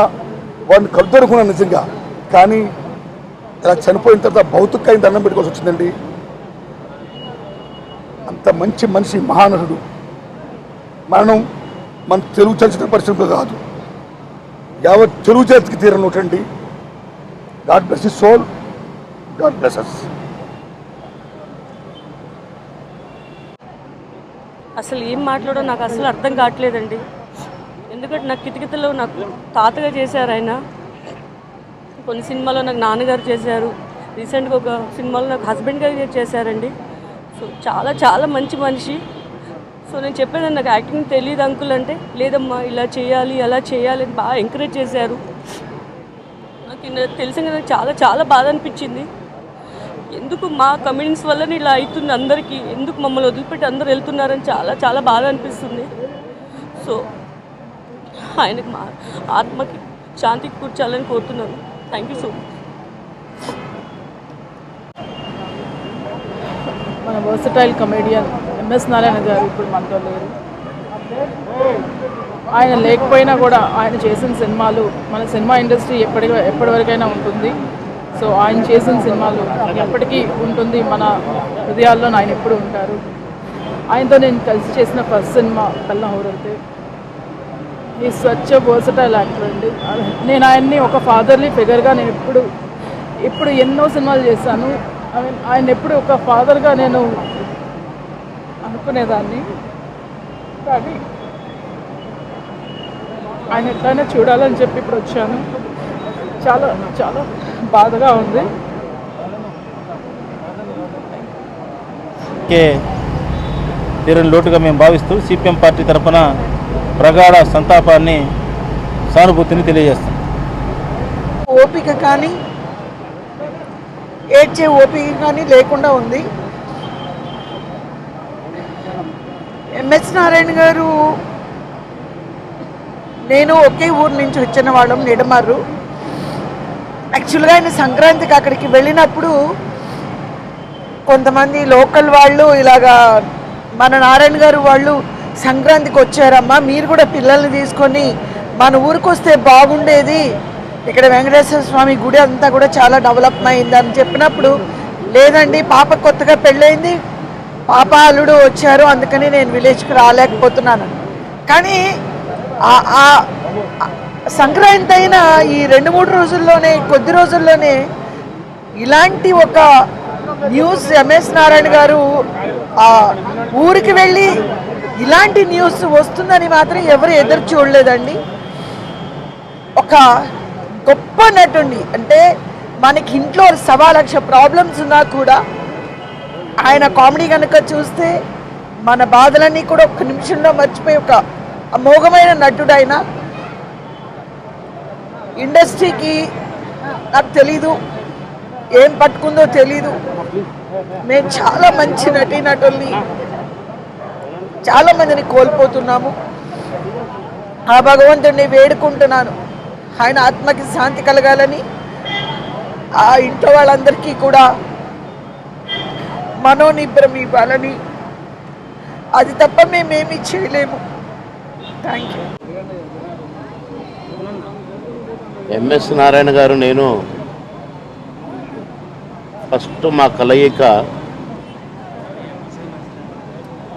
వాడిని కలుదరుకున్నాను నిజంగా. కానీ ఇలా చనిపోయిన తర్వాత భౌతిక దండం పెట్టుకోవాల్సి వచ్చిందండి. అంత మంచి మనిషి, మహానటుడు. మరణం మన తెలుగు చలచిత్ర పరిశ్రమలో కాదు, యావత్ తెలుగు జాతికి తీరనోటండి. God bless his soul, God bless us. అసలు ఏం మాట్లాడో నాకు అసలు అర్థం కావట్లేదండి. ఎందుకంటే నాకు కితకితలో నాకు తాతగా చేశారు ఆయన. కొన్ని సినిమాలో నాకు నాన్నగారు చేశారు, రీసెంట్గా ఒక సినిమాలో నాకు హస్బెండ్ గారు చేశారండి. సో చాలా చాలా మంచి మనిషి. సో నేను చెప్పేదాన్ని నాకు యాక్టింగ్ తెలియదు అంకుల్ అంటే, లేదమ్మా ఇలా చేయాలి అలా చేయాలి అని బాగా ఎంకరేజ్ చేశారు. తెలిసిన నాకు చాలా చాలా బాధ అనిపించింది. ఎందుకు మా కమ్యూనిటీస్ వల్లనే ఇలా అవుతుంది, అందరికీ ఎందుకు మమ్మల్ని వదిలిపెట్టి అందరూ వెళ్తున్నారని చాలా చాలా బాధ అనిపిస్తుంది. సో ఆయనకి మా ఆత్మకి శాంతికి కూర్చాలని కోరుతున్నాను. Thank you so much. మన వర్సటైల్ కమెడియన్ ఎంఎస్ నారాయణ గారు ఇప్పుడు మనతో లేరు. ఆయన లేకపోయినా కూడా ఆయన చేసిన సినిమాలు మన సినిమా ఇండస్ట్రీ ఎప్పటివరకైనా ఉంటుంది. సో ఆయన చేసిన సినిమాలు ఎప్పటికీ ఉంటుంది, మన హృదయాల్లో ఆయన ఎప్పుడు ఉంటారు. ఆయనతో నేను కలిసి చేసిన ఫస్ట్ సినిమా కల్లా హోరైతే. ఈ స్వచ్ఛ వర్సటైల్ యాక్టర్ అండి. నేను ఆయన్ని ఒక ఫాదర్లీ ఫిగర్గా నేను ఇప్పుడు ఎన్నో సినిమాలు చేశాను. ఆయన ఎప్పుడు ఒక ఫాదర్గా నేను అనుకునేదాన్ని. కానీ ఆయన ఎట్లయినా చూడాలని చెప్పి ఇప్పుడు వచ్చాను. చాలా చాలా బాధగా ఉంది. తీరని లోటుగా మేము భావిస్తూ సిపిఎం పార్టీ తరఫున ప్రగాఢ సంతాపాన్ని, సానుభూతిని తెలియజేస్తాం. ఓపిక కానీ ఏడ్చే ఓపిక కానీ లేకుండా ఉంది. ఎంఎస్ నారాయణ గారు నేను ఒకే ఊరు నుంచి వచ్చిన వాళ్ళం, నిడమారు. యాక్చువల్గా ఆయన సంక్రాంతికి అక్కడికి వెళ్ళినప్పుడు కొంతమంది లోకల్ వాళ్ళు ఇలాగా మన నారాయణ గారు వాళ్ళు సంక్రాంతికి వచ్చారమ్మా, మీరు కూడా పిల్లల్ని తీసుకొని మన ఊరికి వస్తే బాగుండేది, ఇక్కడ వెంకటేశ్వర స్వామి గుడి అంతా కూడా చాలా డెవలప్ అయింది అని చెప్పినప్పుడు, లేదండి పాప కొత్తగా పెళ్ళయింది, పాప అల్లుడు వచ్చారు, అందుకని నేను విలేజ్కి రాలేకపోతున్నాను. కానీ సంక్రాంతి అయిన ఈ 2-3 రోజుల్లోనే, కొద్ది రోజుల్లోనే ఇలాంటి ఒక న్యూస్ ఎంఎస్ నారాయణ గారు ఊరికి వెళ్ళి ఇలాంటి న్యూస్ వస్తుందని మాత్రం ఎవరు ఎదురు చూడలేదండి. ఒక గొప్ప నటుడి, అంటే మనకి ఇంట్లో 1,00,000 ప్రాబ్లమ్స్ ఉన్నా కూడా ఆయన కామెడీ కనుక చూస్తే మన బాధలన్నీ కూడా ఒక్క నిమిషంలో మర్చిపోయి ఒక అమోఘమైన నటుడు. ఆయన ఇండస్ట్రీకి నాకు తెలీదు ఏం పట్టుకుందో తెలీదు. మేము చాలా మంచి నటీనటుల్ని చాలామందిని కోల్పోతున్నాము. ఆ భగవంతుడిని వేడుకుంటున్నాను ఆయన ఆత్మకి శాంతి కలగాలని, ఆ ఇంట్లో వాళ్ళందరికీ కూడా మనోనిబ్బరం ఇవ్వాలని. అది తప్ప మేమేమీ చేయలేము. Thank you. ఎంఎస్ నారాయణ గారు నేను ఫస్ట్ మా కలయిక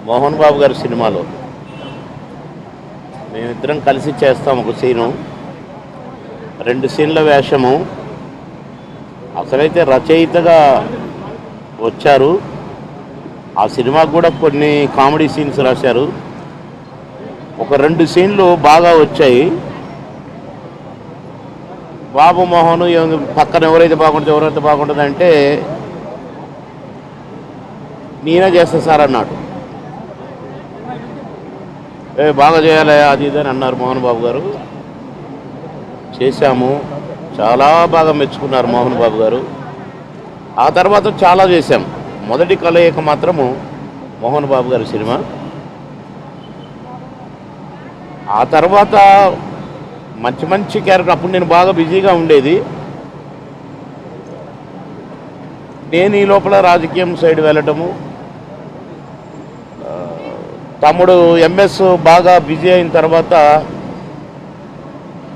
మోహన్ బాబు గారి సినిమాలో మేమిద్దరం కలిసి చేస్తాం. ఒక సీను, 2 సీన్ల వేషము. అసలైతే రచయితగా వచ్చారు. ఆ సినిమాకు కూడా కొన్ని కామెడీ సీన్స్ రాశారు. ఒక 2 సీన్లు బాగా వచ్చాయి. బాబు మోహన్ పక్కన ఎవరైతే బాగుంటుంది అంటే నేనే చేస్తా సార్ అన్నాడు. బాగా చేయాలి అది ఇది అని అన్నారు మోహన్ బాబు గారు. చేశాము, చాలా బాగా మెచ్చుకున్నారు మోహన్ బాబు గారు. ఆ తర్వాత చాలా చేశాం. మొదటి కలయిక మాత్రము మోహన్ బాబు గారి సినిమా. ఆ తర్వాత మంచి మంచి క్యారెక్టర్. అప్పుడు నేను బాగా బిజీగా ఉండేది. నేను ఈ లోపల రాజకీయం సైడ్ వెళ్ళటము, తమ్ముడు ఎంఎస్ బాగా బిజీ అయిన తర్వాత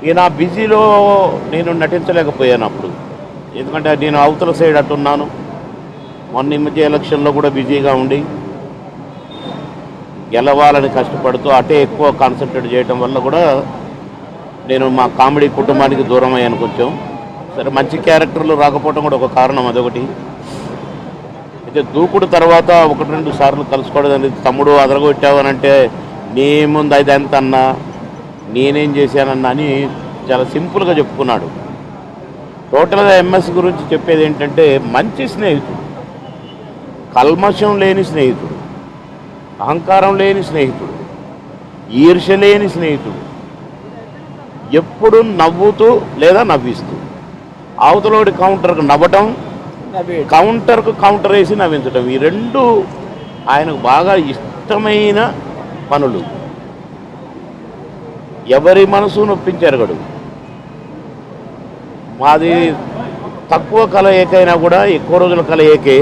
ఈయన బిజీలో నేను నటించలేకపోయాను అప్పుడు. ఎందుకంటే నేను అవతల సైడ్ అట్టున్నాను. మొన్న ఈ మధ్య ఎలక్షన్లో కూడా బిజీగా ఉండి గెలవాలని కష్టపడుతూ అటే ఎక్కువ కాన్సన్ట్రేట్ చేయడం వల్ల కూడా నేను మా కామెడీ కుటుంబానికి దూరం అయ్యాను కొంచెం. సరే, మంచి క్యారెక్టర్లు రాకపోవడం కూడా ఒక కారణం, అదొకటి. అయితే దూకుడు తర్వాత 1-2 సార్లు కలుసుకోవడం అనేది, తమ్ముడు అదరగొట్టావనంటే నీ ముందు అది ఎంత అన్నా, నేనేం చేశానన్నా అని చాలా సింపుల్గా చెప్పుకున్నాడు. టోటల్గా ఎంఎస్ గురించి చెప్పేది ఏంటంటే మంచి స్నేహితుడు, కల్మషం లేని స్నేహితుడు, అహంకారం లేని స్నేహితుడు, ఈర్ష్య లేని స్నేహితుడు, ఎప్పుడు నవ్వుతూ లేదా నవ్విస్తూ అవతలోడి కౌంటర్కు నవ్వటం, కౌంటర్కు కౌంటర్ వేసి నవ్వించటం, ఈ రెండు ఆయనకు బాగా ఇష్టమైన పనులు. ఎవరి మనసు నొప్పించెరగడు. మాది తక్కువ కలయికైనా కూడా ఎక్కువ రోజుల కలయికే.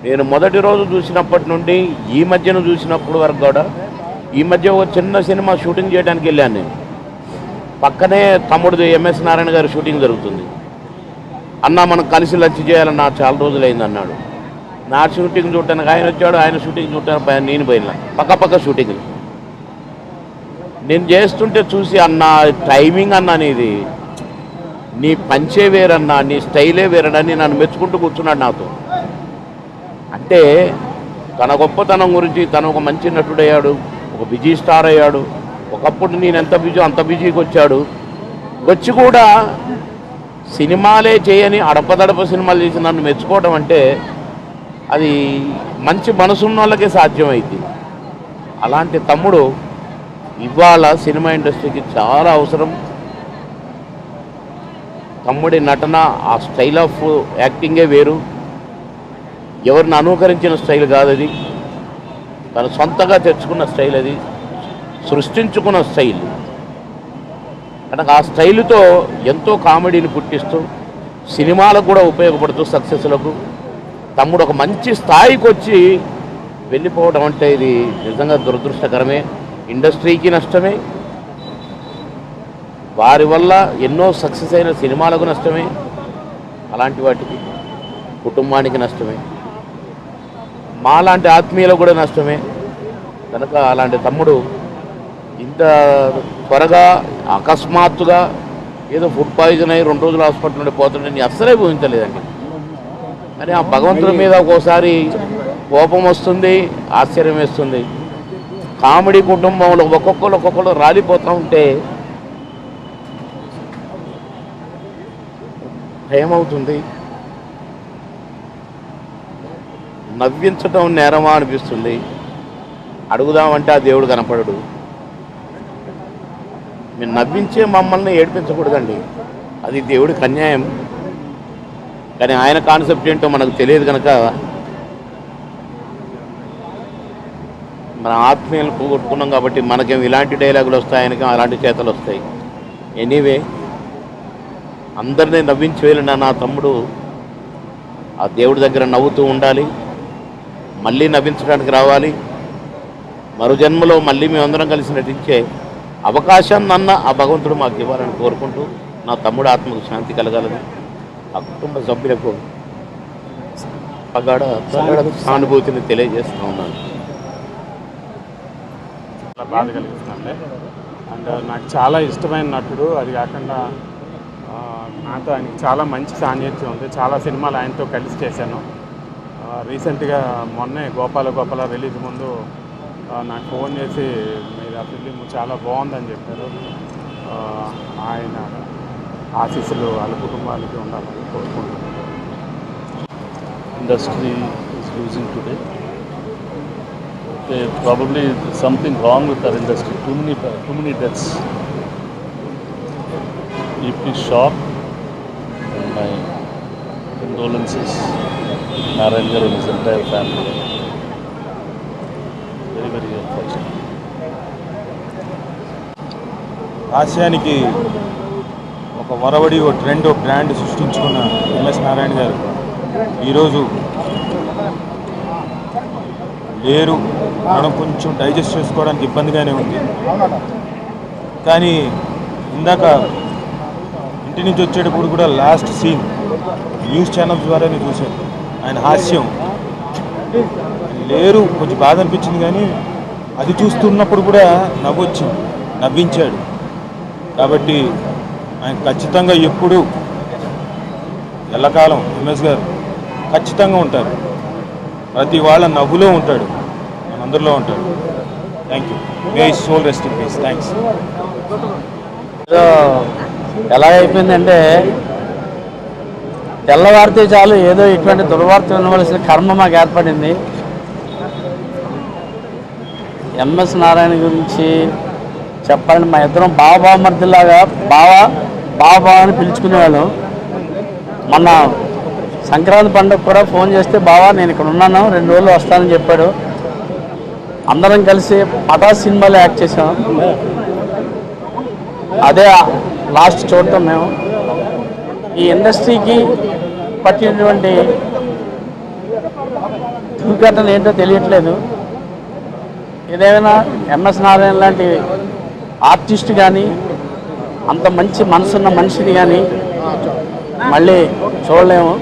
నేను మొదటి రోజు చూసినప్పటి నుండి ఈ మధ్యన చూసినప్పుడు వరకు కూడా, ఈ మధ్య ఒక చిన్న సినిమా షూటింగ్ చేయడానికి వెళ్ళాను నేను. పక్కనే తమ్ముడిది ఎంఎస్ నారాయణ గారి షూటింగ్ జరుగుతుంది. అన్న మనం కలిసి లంచ్ చేయాలన్నా చాలా రోజులైంది అన్నాడు. నా షూటింగ్ చూడటానికి ఆయన వచ్చాడు, ఆయన షూటింగ్ చూడటానికి నేను పోయినా. పక్క షూటింగ్లు నేను చేస్తుంటే చూసి, అన్న టైమింగ్ అన్నా నీది, నీ పంచే వేరన్నా, నీ స్టైలే వేరన్నా, నన్ను మెచ్చుకుంటూ కూర్చున్నాడు నాతో. అంటే తన గొప్పతనం గురించి, తను ఒక మంచి నటుడయ్యాడు, ఒక బిజీ స్టార్ అయ్యాడు. ఒకప్పుడు నేను ఎంత బిజీ అంత బిజీకి వచ్చాడు. వచ్చి కూడా సినిమాలే చేయని అడపదడప సినిమాలు చేసి నన్ను మెచ్చుకోవడం అంటే అది మంచి మనసున్న వాళ్ళకే సాధ్యమైంది. అలాంటి తమ్ముడు ఇవాళ సినిమా ఇండస్ట్రీకి చాలా అవసరం. తమ్ముడి నటన, ఆ స్టైల్ ఆఫ్ యాక్టింగే వేరు. ఎవరిని అనుకరించిన స్టైల్ కాదు అది, తను సొంతగా తెచ్చుకున్న స్టైల్, అది సృష్టించుకున్న స్టైల్. కనుక ఆ స్టైలుతో ఎంతో కామెడీని పుట్టిస్తూ సినిమాలకు కూడా ఉపయోగపడుతూ సక్సెస్లకు తమ్ముడు ఒక మంచి స్థాయికి వచ్చి వెళ్ళిపోవడం అంటే ఇది నిజంగా దురదృష్టకరమే. ఇండస్ట్రీకి నష్టమే, వారి వల్ల ఎన్నో సక్సెస్ అయిన సినిమాలకు నష్టమే, అలాంటి వాటికి కుటుంబానికి నష్టమే, మాలాంటి ఆత్మీయులకు కూడా నష్టమే. కనుక అలాంటి తమ్ముడు ఇంత త్వరగా అకస్మాత్తుగా ఏదో ఫుడ్ పాయిజన్ అయ్యి 2 రోజులు హాస్పిటల్ నుండి పోతుందని అస్సలే ఊహించలేదండి. కానీ ఆ భగవంతుడి మీద ఒక్కోసారి కోపం వస్తుంది, ఆశ్చర్యం వేస్తుంది. కామెడీ కుటుంబంలో ఒక్కొక్కరు రాలిపోతూ ఉంటే భయమవుతుంది. నవ్వించటం నేరమా అనిపిస్తుంది. అడుగుదామంటే ఆ దేవుడు కనపడడు. మీరు నవ్వించే మమ్మల్ని ఏడిపించకూడదండి, అది దేవుడికి అన్యాయం. కానీ ఆయన కాన్సెప్ట్ ఏంటో మనకు తెలియదు కనుక మన ఆత్మీయులను పోగొట్టుకున్నాం. కాబట్టి మనకేం ఇలాంటి డైలాగులు వస్తాయి, ఆయనకేం అలాంటి చేతలు వస్తాయి. ఎనీవే, అందరినీ నవ్వించి వెళ్ళిన నా తమ్ముడు ఆ దేవుడి దగ్గర నవ్వుతూ ఉండాలి, మళ్ళీ నవ్వించడానికి రావాలి. మరో జన్మలో మళ్ళీ మేమందరం కలిసి నటించే అవకాశాన్ని ఆ భగవంతుడు మాకు ఇవ్వాలని కోరుకుంటూ, నా తమ్ముడు ఆత్మకు శాంతి కలగాలని, ఆ కుటుంబ సభ్యులకు ప్రగాఢ సానుభూతిని తెలియజేస్తూ ఉన్నాను. చాలా బాధ కలిగిస్తుందండి. అండ్ నాకు చాలా ఇష్టమైన నటుడు. అది కాకుండా నాతో ఆయనకి చాలా మంచి సాన్నిధ్యం ఉంది. చాలా సినిమాలు ఆయనతో కలిసి చేశాను. రీసెంట్గా మొన్నే గోపాల రిలీజ్ ముందు నాకు ఫోన్ చేసి మీరు ఆ ఫిలిం చాలా బాగుందని చెప్పారు. ఆయన ఆశీస్సులు వాళ్ళ కుటుంబాలకి ఉండాలని కోరుకుంటున్నాను. Industry is losing today. Probably something wrong with our industry. Too many deaths. Deeply shocked. And my condolences, Narayan Garu and his entire family. Very, very unfortunate. హాస్యానికి ఒక వరవడి, ఒక ట్రెండ్, ఒక బ్రాండ్ సృష్టించుకున్న ఎంఎస్ నారాయణ గారు ఈరోజు లేరు. మనం కొంచెం డైజెస్ట్ చేసుకోవడానికి ఇబ్బందిగానే ఉంది. కానీ ఇందాక ఇంటి నుంచి వచ్చేటప్పుడు కూడా లాస్ట్ సీన్ న్యూస్ ఛానల్స్ ద్వారానే చూశాను. ఆయన హాస్యం లేరు, కొంచెం బాధ అనిపించింది. కానీ అది చూస్తున్నప్పుడు కూడా నవ్వొచ్చింది, నవ్వించాడు. కాబట్టి ఆయన ఖచ్చితంగా ఎప్పుడు ఎల్లకాలం ఎంఎస్ గారు ఖచ్చితంగా ఉంటారు. ప్రతి వాళ్ళ నవ్వులో ఉంటాడు, మనందరిలో ఉంటాడు. Thank you. May his soul rest in peace. Thanks. ఎలా అయిపోయిందంటే తెల్లవారితే చాలు ఏదో ఇటువంటి దుర్వార్త వినవలసిన కర్మ మాకు ఏర్పడింది. ఎంఎస్ నారాయణ గురించి చెప్పాలంటే మా ఇద్దరం బావమర్దిలాగా బాబా అని పిలుచుకునేవాళ్ళం. మొన్న సంక్రాంతి పండుగ కూడా ఫోన్ చేస్తే బావా నేను ఇక్కడ ఉన్నాను 2 రోజులు వస్తానని చెప్పాడు. అందరం కలిసి పటాస్ సినిమాలో యాక్ట్ చేసాం. అదే లాస్ట్ చూడటం మేము. ఈ ఇండస్ట్రీకి పట్టినటువంటి దుర్ఘటన ఏంటో తెలియట్లేదు. ఏదైనా ఎంఎస్ నారాయణ లాంటి ఆర్టిస్ట్ కానీ అంత మంచి మనసున్న మనిషిని కానీ మళ్ళీ చూడలేము.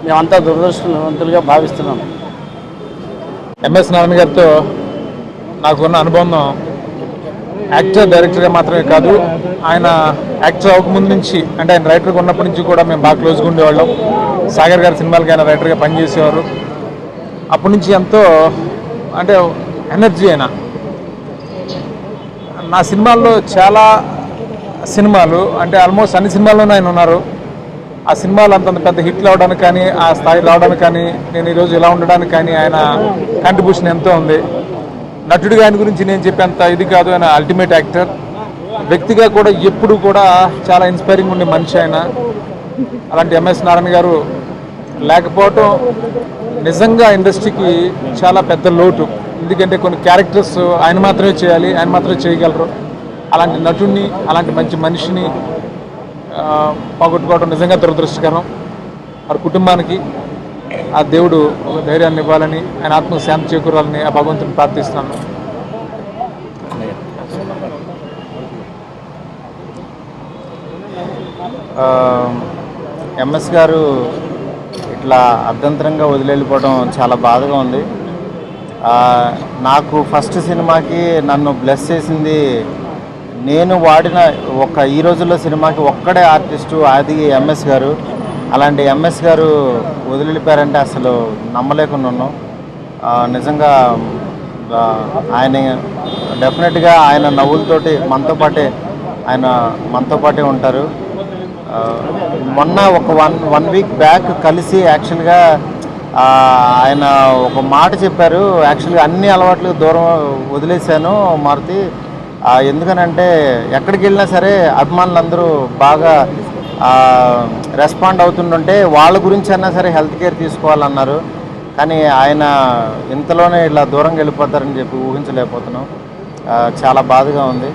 మేమంతా దురదృష్టవంతులుగా భావిస్తున్నాము. ఎంఎస్ నారాయణ గారితో నాకున్న అనుబంధం యాక్టర్ డైరెక్టర్గా మాత్రమే కాదు, ఆయన యాక్టర్ అవ్వకముందు నుంచి అంటే ఆయన రైటర్గా ఉన్నప్పటి నుంచి కూడా మేము బాగా క్లోజ్గా ఉండేవాళ్ళం. సాగర్ గారి సినిమాలకి ఆయన రైటర్గా పనిచేసేవారు. అప్పటి నుంచి ఎంతో అంటే ఎనర్జీ అయినా నా సినిమాల్లో చాలా సినిమాలు అంటే ఆల్మోస్ట్ అన్ని సినిమాల్లోనే ఆయన ఉన్నారు. ఆ సినిమాలు అంతంత పెద్ద హిట్లు అవడానికి కానీ ఆ స్థాయి రావడానికి కానీ నేను ఈరోజు ఇలా ఉండడానికి కానీ ఆయన కాంట్రిబ్యూషన్ ఎంతో ఉంది. నటుడిగా ఆయన గురించి నేను చెప్పేంత ఇది కాదు. ఆయన అల్టిమేట్ యాక్టర్. వ్యక్తిగా కూడా ఎప్పుడు కూడా చాలా ఇన్స్పైరింగ్ ఉండే మనిషి ఆయన. అలాంటి ఎంఎస్ నారాయణ గారు లేకపోవటం నిజంగా ఇండస్ట్రీకి చాలా పెద్ద లోటు. ఎందుకంటే కొన్ని క్యారెక్టర్స్ ఆయన మాత్రమే చేయాలి, ఆయన మాత్రమే చేయగలరు. అలాంటి నటుడిని, అలాంటి మంచి మనిషిని పోగొట్టుకోవడం నిజంగా దురదృష్టకరం. వారి కుటుంబానికి ఆ దేవుడు ఒక ధైర్యాన్ని ఇవ్వాలని, ఆయన ఆత్మకు శాంతి చేకూరాలని ఆ భగవంతుని ప్రార్థిస్తున్నాను. ఎంఎస్ గారు ఇట్లా అర్ధంతరంగా వదిలిపోవడం చాలా బాధగా ఉంది. నాకు ఫస్ట్ సినిమాకి నన్ను బ్లెస్ చేసింది, నేను వాడిన ఈ రోజుల్లో సినిమాకి ఒక్కడే ఆర్టిస్టు, అది ఎంఎస్ గారు. అలాంటి ఎంఎస్ గారు వదిలిపోయారంటే అసలు నమ్మలేకుండా ఉన్నాం. నిజంగా ఆయన డెఫినెట్గా ఆయన నవ్వులతోటి మనతో పాటే ఉంటారు. మొన్న ఒక వన్ వీక్ బ్యాక్ కలిసి యాక్చువల్గా ఆయన ఒక మాట చెప్పారు. యాక్చువల్గా అన్ని అలవాట్లు దూరం వదిలేశాను మారుతి, ఎందుకనంటే ఎక్కడికి వెళ్ళినా సరే అభిమానులందరూ బాగా రెస్పాండ్ అవుతుంటే వాళ్ళ గురించి అయినా సరే హెల్త్ కేర్ తీసుకోవాలన్నారు. కానీ ఆయన ఇంతలోనే ఇలా దూరంగా వెళ్ళిపోతారని చెప్పి ఊహించలేకపోతున్నాం. చాలా బాధగా ఉంది.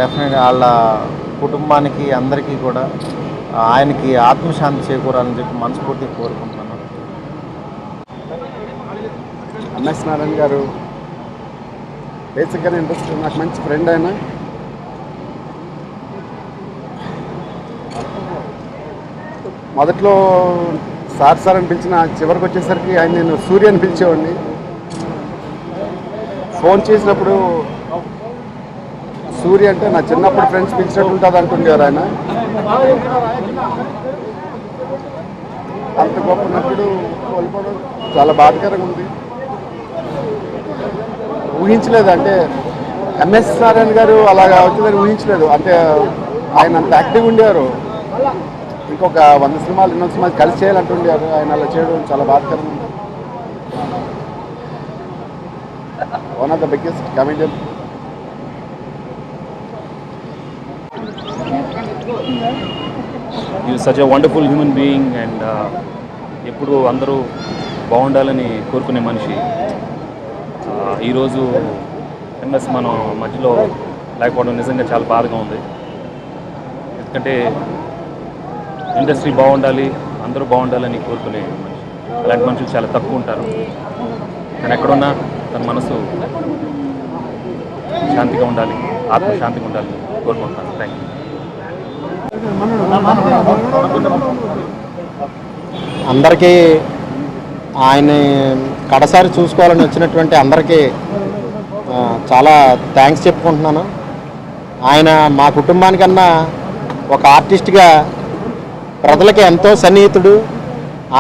డెఫినెట్గా వాళ్ళ కుటుంబానికి అందరికీ కూడా ఆయనకి ఆత్మశాంతి చేకూరాలని చెప్పి మనస్ఫూర్తిగా కోరుకుంటున్నాను. ఎంఎస్ నారాయణ గారు బేసిక్గా ఇండస్ట్రీ నాకు మంచి ఫ్రెండ్. ఆయన మొదట్లో సార్ అని పిలిచిన చివరికి వచ్చేసరికి ఆయన నేను సూర్య అని పిలిచేవాడిని. ఫోన్ చేసినప్పుడు సూర్య అంటే నా చిన్నప్పుడు ఫ్రెండ్స్ పిలిచినట్టు ఉంటుంది అంటుండేవారు ఆయన. అంత గొప్ప నటుడు కోల్పోవడం చాలా బాధాకరంగా ఉంది. ఊహించలేదు, అంటే ఎంఎస్ నారాయణ గారు అలాగా అవుతుందని ఊహించలేదు. అంటే ఆయన అంత యాక్టివ్ ఉండేవారు. ఇంకొక 100 సినిమాలు 200 సినిమాలు కలిసి చేయాలంటుండేవారు. ఆయన అలా చేయడం చాలా బాధాకరంగా ఉంది. One of the biggest comedian. You such a wonderful human being and ఎప్పుడు అందరూ బాగుండాలని కోరుకునే మనిషి. ఈరోజు ఎంఎస్ మనం మధ్యలో లేకపోవడం నిజంగా చాలా బాధగా ఉంది. ఎందుకంటే ఇండస్ట్రీ బాగుండాలి, అందరూ బాగుండాలని కోరుకునే మనిషి. అలాంటి మనుషులు చాలా తక్కువ ఉంటారు. కానీ ఎక్కడున్నా తన మనసు శాంతిగా ఉండాలి, ఆత్మశాంతిగా ఉండాలని కోరుకుంటున్నాను. Thank you. అందరికీ ఆయన కడసారి చూసుకోవాలని వచ్చినటువంటి అందరికీ చాలా థ్యాంక్స్ చెప్పుకుంటున్నాను. ఆయన మా కుటుంబానికన్నా ఒక ఆర్టిస్ట్గా ప్రజలకి ఎంతో సన్నిహితుడు.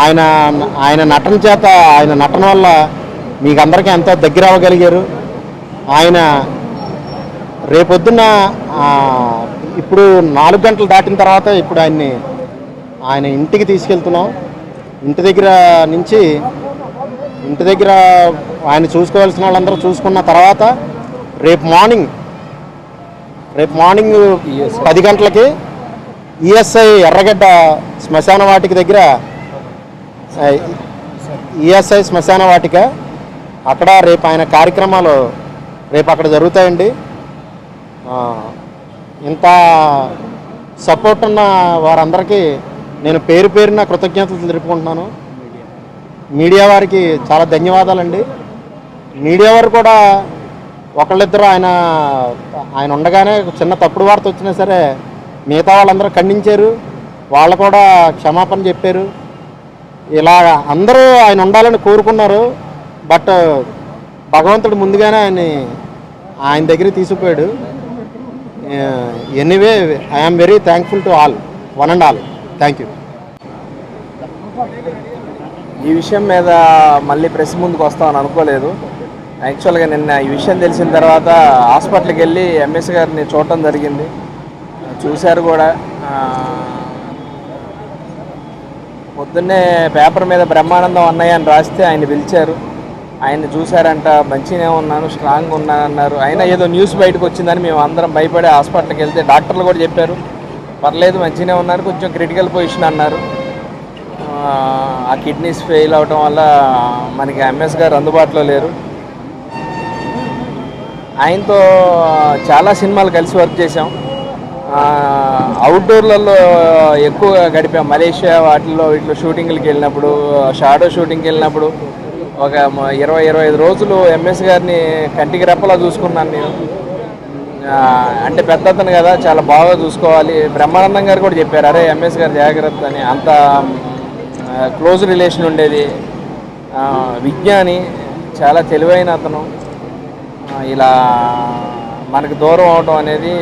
ఆయన నటన చేత, ఆయన నటన వల్ల మీకు అందరికీ ఎంతో దగ్గర అవ్వగలిగారు. ఆయన రేపొద్దున్న ఇప్పుడు 4 గంటలు దాటిన తర్వాత ఇప్పుడు ఆయన ఇంటికి తీసుకెళ్తున్నాం. ఇంటి దగ్గర ఆయన చూసుకోవాల్సిన వాళ్ళందరూ చూసుకున్న తర్వాత రేపు మార్నింగ్ 10 గంటలకి ఈఎస్ఐ ఎర్రగడ్డ శ్మశాన వాటిక దగ్గర ఈఎస్ఐ శ్మశాన వాటిక అక్కడ రేపు ఆయన కార్యక్రమాలు రేపు అక్కడ జరుగుతాయండి. ఇంత సపోర్ట్ ఉన్న వారందరికీ నేను పేరు పేరున కృతజ్ఞతలు తెలుపుకుంటున్నాను. మీడియా వారికి చాలా ధన్యవాదాలండి. మీడియా వారు కూడా ఒకళ్ళిద్దరు ఆయన ఉండగానే చిన్న తప్పుడు వార్త వచ్చినా సరే మిగతా వాళ్ళందరూ ఖండించారు, వాళ్ళు కూడా క్షమాపణ చెప్పారు. ఇలా అందరూ ఆయన ఉండాలని కోరుకున్నారు. బట్ భగవంతుడు ముందుగానే ఆయన దగ్గరికి తీసుకుపోయాడు. Anyway I'm very thankful to all, one and all. Thank you. ఈ విషయం మీద మళ్ళీ ప్రెస్ ముందుకు వస్తామని అనుకోలేదు. యాక్చువల్గా నిన్న ఈ విషయం తెలిసిన తర్వాత హాస్పిటల్కి వెళ్ళి ఎంఎస్ గారిని చూడటం జరిగింది. చూశారు కూడా. పొద్దున్నే పేపర్ మీద బ్రహ్మానందం అన్నయ్య అని రాస్తే ఆయన పిలిచారు. ఆయన్ని చూశారంట. మంచిగానే ఉన్నాను, స్ట్రాంగ్ ఉన్నానన్నారు. అయినా ఏదో న్యూస్ బయటకు వచ్చిందని మేము అందరం భయపడి హాస్పిటల్కి వెళ్తే డాక్టర్లు కూడా చెప్పారు పర్లేదు మంచిగానే ఉన్నారు, కొంచెం క్రిటికల్ పొజిషన్ అన్నారు. ఆ కిడ్నీస్ ఫెయిల్ అవటం వల్ల మనకి ఎంఎస్ గారు అందుబాటులో లేరు. ఆయనతో చాలా సినిమాలు కలిసి వర్క్ చేసాం. అవుట్డోర్లలో ఎక్కువగా గడిపాం. మలేషియా వీటిలో షూటింగ్లకి వెళ్ళినప్పుడు, షాడో షూటింగ్కి వెళ్ళినప్పుడు ఒక 20-25 రోజులు ఎంఎస్ గారిని కంటికి రెప్పలా చూసుకున్నాను నేను. అంటే పెద్ద అతను కదా, చాలా బాగా చూసుకోవాలి. బ్రహ్మానందం గారు కూడా చెప్పారు, అరే ఎంఎస్ గారు జాగ్రత్త అని. అంత క్లోజ్ రిలేషన్ ఉండేది. విజ్ఞాని, చాలా తెలివైన అతను. ఇలా మనకు దూరం అవడం అనేది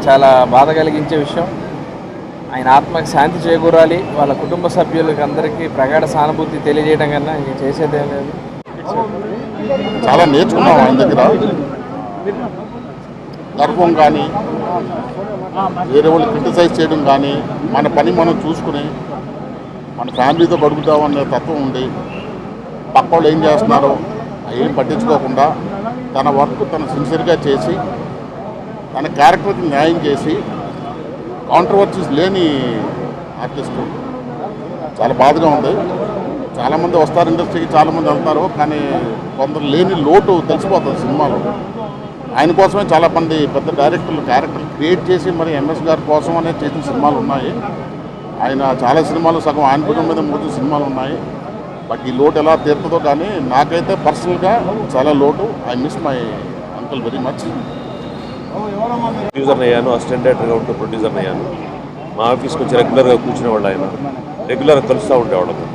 చాలా బాధ కలిగించే విషయం. ఆయన ఆత్మకి శాంతి చేకూరాలి. వాళ్ళ కుటుంబ సభ్యులకి అందరికీ ప్రగాఢ సానుభూతి తెలియజేయడం కన్నా ఇంక చేసేదేం లేదు. చాలా నేర్చుకున్నాం ఆయన దగ్గర. గర్వం కానీ, వేరే వాళ్ళు క్రిటిసైజ్ చేయడం కానీ, మన పని మనం చూసుకుని మన ఫ్యామిలీతో గడుపుతామనే తత్వం ఉంది. పక్క వాళ్ళు ఏం చేస్తున్నారో ఏం పట్టించుకోకుండా తన వర్క్ తను సిన్సియర్గా చేసి తన క్యారెక్టర్కి న్యాయం చేసి కాంట్రవర్సీస్ లేని ఆర్టిస్టు. చాలా బాధగా ఉంది. చాలామంది వస్తారు ఇండస్ట్రీకి, చాలామంది వెళ్తారు, కానీ కొందరు లేని లోటు తెలిసిపోతుంది సినిమాలో. ఆయన కోసమే చాలా మంది పెద్ద డైరెక్టర్లు క్యారెక్టర్లు క్రియేట్ చేసి మరి ఎంఎస్ గారి కోసం అనేది చేసిన సినిమాలు ఉన్నాయి. ఆయన చాలా సినిమాలు సగం ఆయన భుజం మీద మోసిన సినిమాలు ఉన్నాయి. బట్ ఈ లోటు ఎలా తీరుతుందో కానీ నాకైతే పర్సనల్గా చాలా లోటు. I miss my uncle very much. ప్రొడ్యూసర్ని అయ్యాను, అసిస్టెంట్ డైరెక్టర్గా ఉంటూ ప్రొడ్యూసర్ని అయ్యాను. మా ఆఫీస్కి వచ్చి రెగ్యులర్గా కూర్చునేవాళ్ళు. ఆయన రెగ్యులర్గా కలుస్తూ ఉండేవాళ్ళము.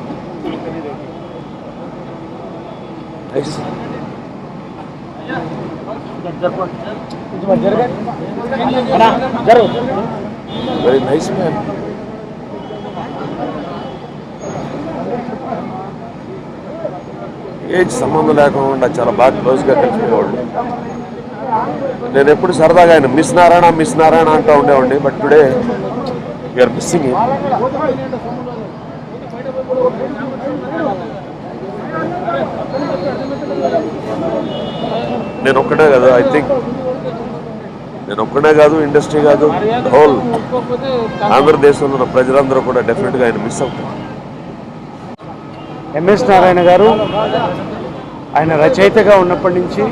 Very nice man. ఏజ్ సంబంధం లేకుండా చాలా బాగా క్లోజ్గా కలిసిపోయేవాళ్ళు. నేను ఎప్పుడు సరదాగా ఆయన మిస్ నారాయణ అంటూ ఉండేవాడిని. But today we're missing him. నేను ఒక్కడే కాదు, ఐ థింక్ నేను ఒక్కడే కాదు, ఇండస్ట్రీ కాదు, హోల్ ఆంధ్రదేశంలో ఉన్న ప్రజలందరూ కూడా డెఫినెట్గా ఆయన మిస్ అవుతారు. ఎంఎస్ నారాయణ గారు ఆయన రచయితగా ఉన్నప్పటి నుంచి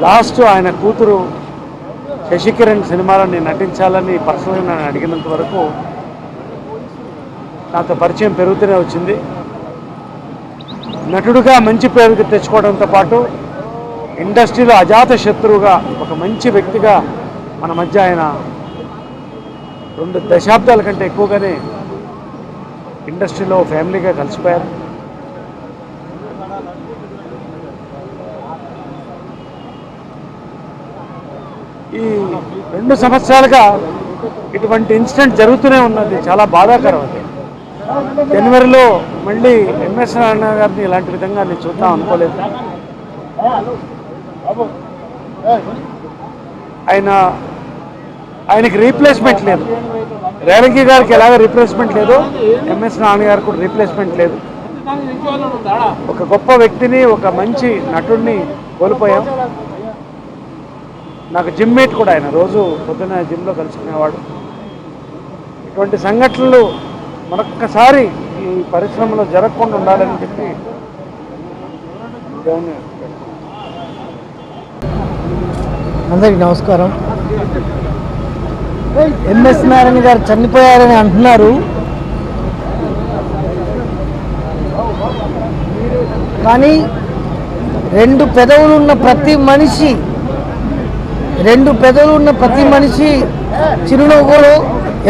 లాస్ట్ ఆయన కూతురు శశికిరణ్ సినిమాలో నేను నటించాలని పర్సనల్గా నన్ను అడిగినంత వరకు నాతో పరిచయం పెరుగుతూనే వచ్చింది. నటుడుగా మంచి పేరు తెచ్చుకోవడంతో పాటు ఇండస్ట్రీలో అజాత శత్రువుగా ఒక మంచి వ్యక్తిగా మన మధ్య ఆయన 2 దశాబ్దాల కంటే ఎక్కువగానే ఇండస్ట్రీలో ఫ్యామిలీగా కలిసిపోయారు. ఈ 2 సంవత్సరాలుగా ఇటువంటి ఇన్సిడెంట్ జరుగుతూనే ఉన్నది. చాలా బాధాకరం. అది జనవరిలో మళ్ళీ ఎంఎస్ నారాయణ గారిని ఇలాంటి విధంగా నేను చూద్దాం అనుకోలేదు. ఆయనకి రీప్లేస్మెంట్ లేదు. రేలంగి గారికి ఎలాగ రీప్లేస్మెంట్ లేదు, ఎంఎస్ నారాయణ గారికి కూడా రీప్లేస్మెంట్ లేదు. ఒక గొప్ప వ్యక్తిని, ఒక మంచి నటుడిని కోల్పోయాం. నాకు జిమ్ మేట్ కూడా ఆయన, రోజు పొద్దున్న జిమ్లో కలుసుకునేవాడు. ఇటువంటి సంఘటనలు మరొక్కసారి ఈ పరిశ్రమలో జరగకుండా ఉండాలని చెప్పి అందరికీ నమస్కారం. ఎంఎస్ నారాయణ గారు చనిపోయారని అంటున్నారు, కానీ రెండు పెదవులు ఉన్న ప్రతి మనిషి చిరునవ్వులో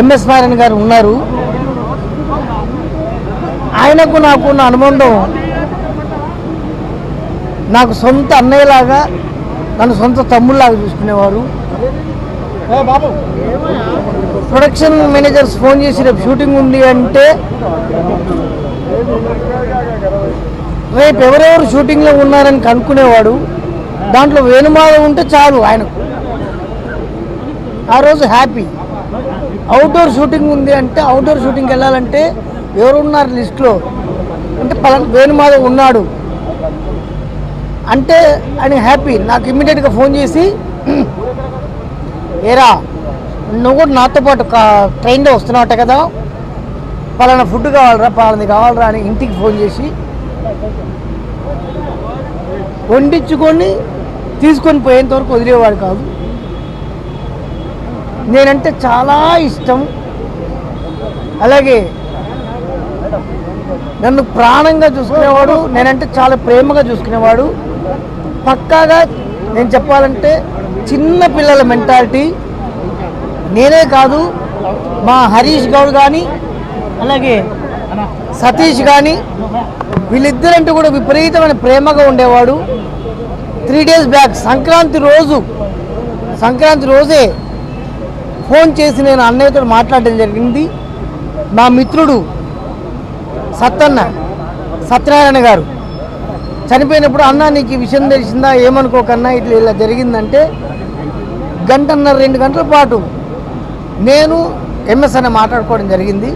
ఎంఎస్ నారాయణ గారు ఉన్నారు. ఆయనకు నాకున్న అనుబంధం నాకు సొంత అన్నయ్యలాగా, నన్ను సొంత తమ్ముళ్ళలాగా చూసుకునేవారు. ప్రొడక్షన్ మేనేజర్స్ ఫోన్ చేసి రేపు షూటింగ్ ఉంది అంటే రేపు ఎవరెవరు షూటింగ్లో ఉన్నారని కనుక్కునేవాడు. దాంట్లో వేణుమాధవ్ ఉంటే చాలు ఆయనకు ఆ రోజు హ్యాపీ. అవుట్డోర్ షూటింగ్ ఉంది అంటే, అవుట్డోర్ షూటింగ్కి వెళ్ళాలంటే ఎవరున్నారు లిస్ట్లో అంటే పలానా వేణుమాధవ్ ఉన్నాడు అంటే ఆయన హ్యాపీ. నాకు ఇమ్మీడియట్గా ఫోన్ చేసి, ఏరా నువ్వు కూడా నాతో పాటు ట్రైన్లో వస్తున్నావట కదా, పలానా ఫుడ్ కావాలరా, పలానది కావాలరా అని ఇంటికి ఫోన్ చేసి వండించుకొని తీసుకొని పోయేంత వరకు వదిలేవాడు కాదు. నేనంటే చాలా ఇష్టం. అలాగే నన్ను ప్రాణంగా చూసుకునేవాడు, నేనంటే చాలా ప్రేమగా చూసుకునేవాడు. పక్కాగా నేను చెప్పాలంటే చిన్న పిల్లల మెంటాలిటీ. నేనే కాదు, మా హరీష్ గౌడ్ కానీ అలాగే సతీష్ కానీ వీళ్ళిద్దరంటే కూడా విపరీతమైన ప్రేమగా ఉండేవాడు. 3 days బ్యాక్ సంక్రాంతి రోజే ఫోన్ చేసి నేను అన్నయ్యతో మాట్లాడడం జరిగింది. మా మిత్రుడు సత్యనారాయణ గారు చనిపోయినప్పుడు, అన్న నీకు ఈ విషయం తెలిసిందా, ఏమనుకోకన్నా ఇలా జరిగిందంటే 1.5 గంటల 2 గంటల పాటు నేను ఎంఎస్ అనే మాట్లాడుకోవడం జరిగింది.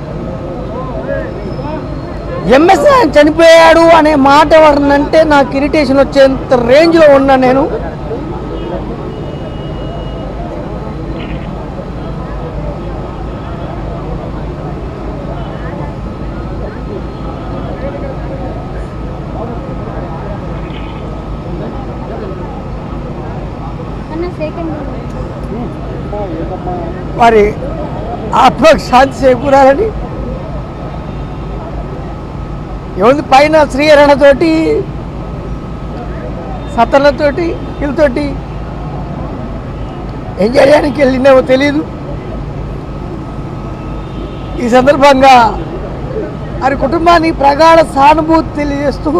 ఎంఎస్ చనిపోయాడు అనే మాట ఎవరినంటే నాకు ఇరిటేషన్ వచ్చేంత రేంజ్లో ఉన్నా నేను. వారి ఆత్మకు శాంతి చేకూరాలని ఏముంది, పైన శ్రీహరణతోటి సతలతోటి వీళ్ళతోటి ఏం చేయడానికి వెళ్ళిందేమో తెలీదు. ఈ సందర్భంగా వారి కుటుంబాన్ని ప్రగాఢ సానుభూతి తెలియజేస్తూ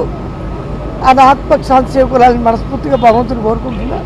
ఆయన ఆత్మకు శాంతి చేకూరాలని మనస్ఫూర్తిగా భగవంతుని కోరుకుంటున్నా.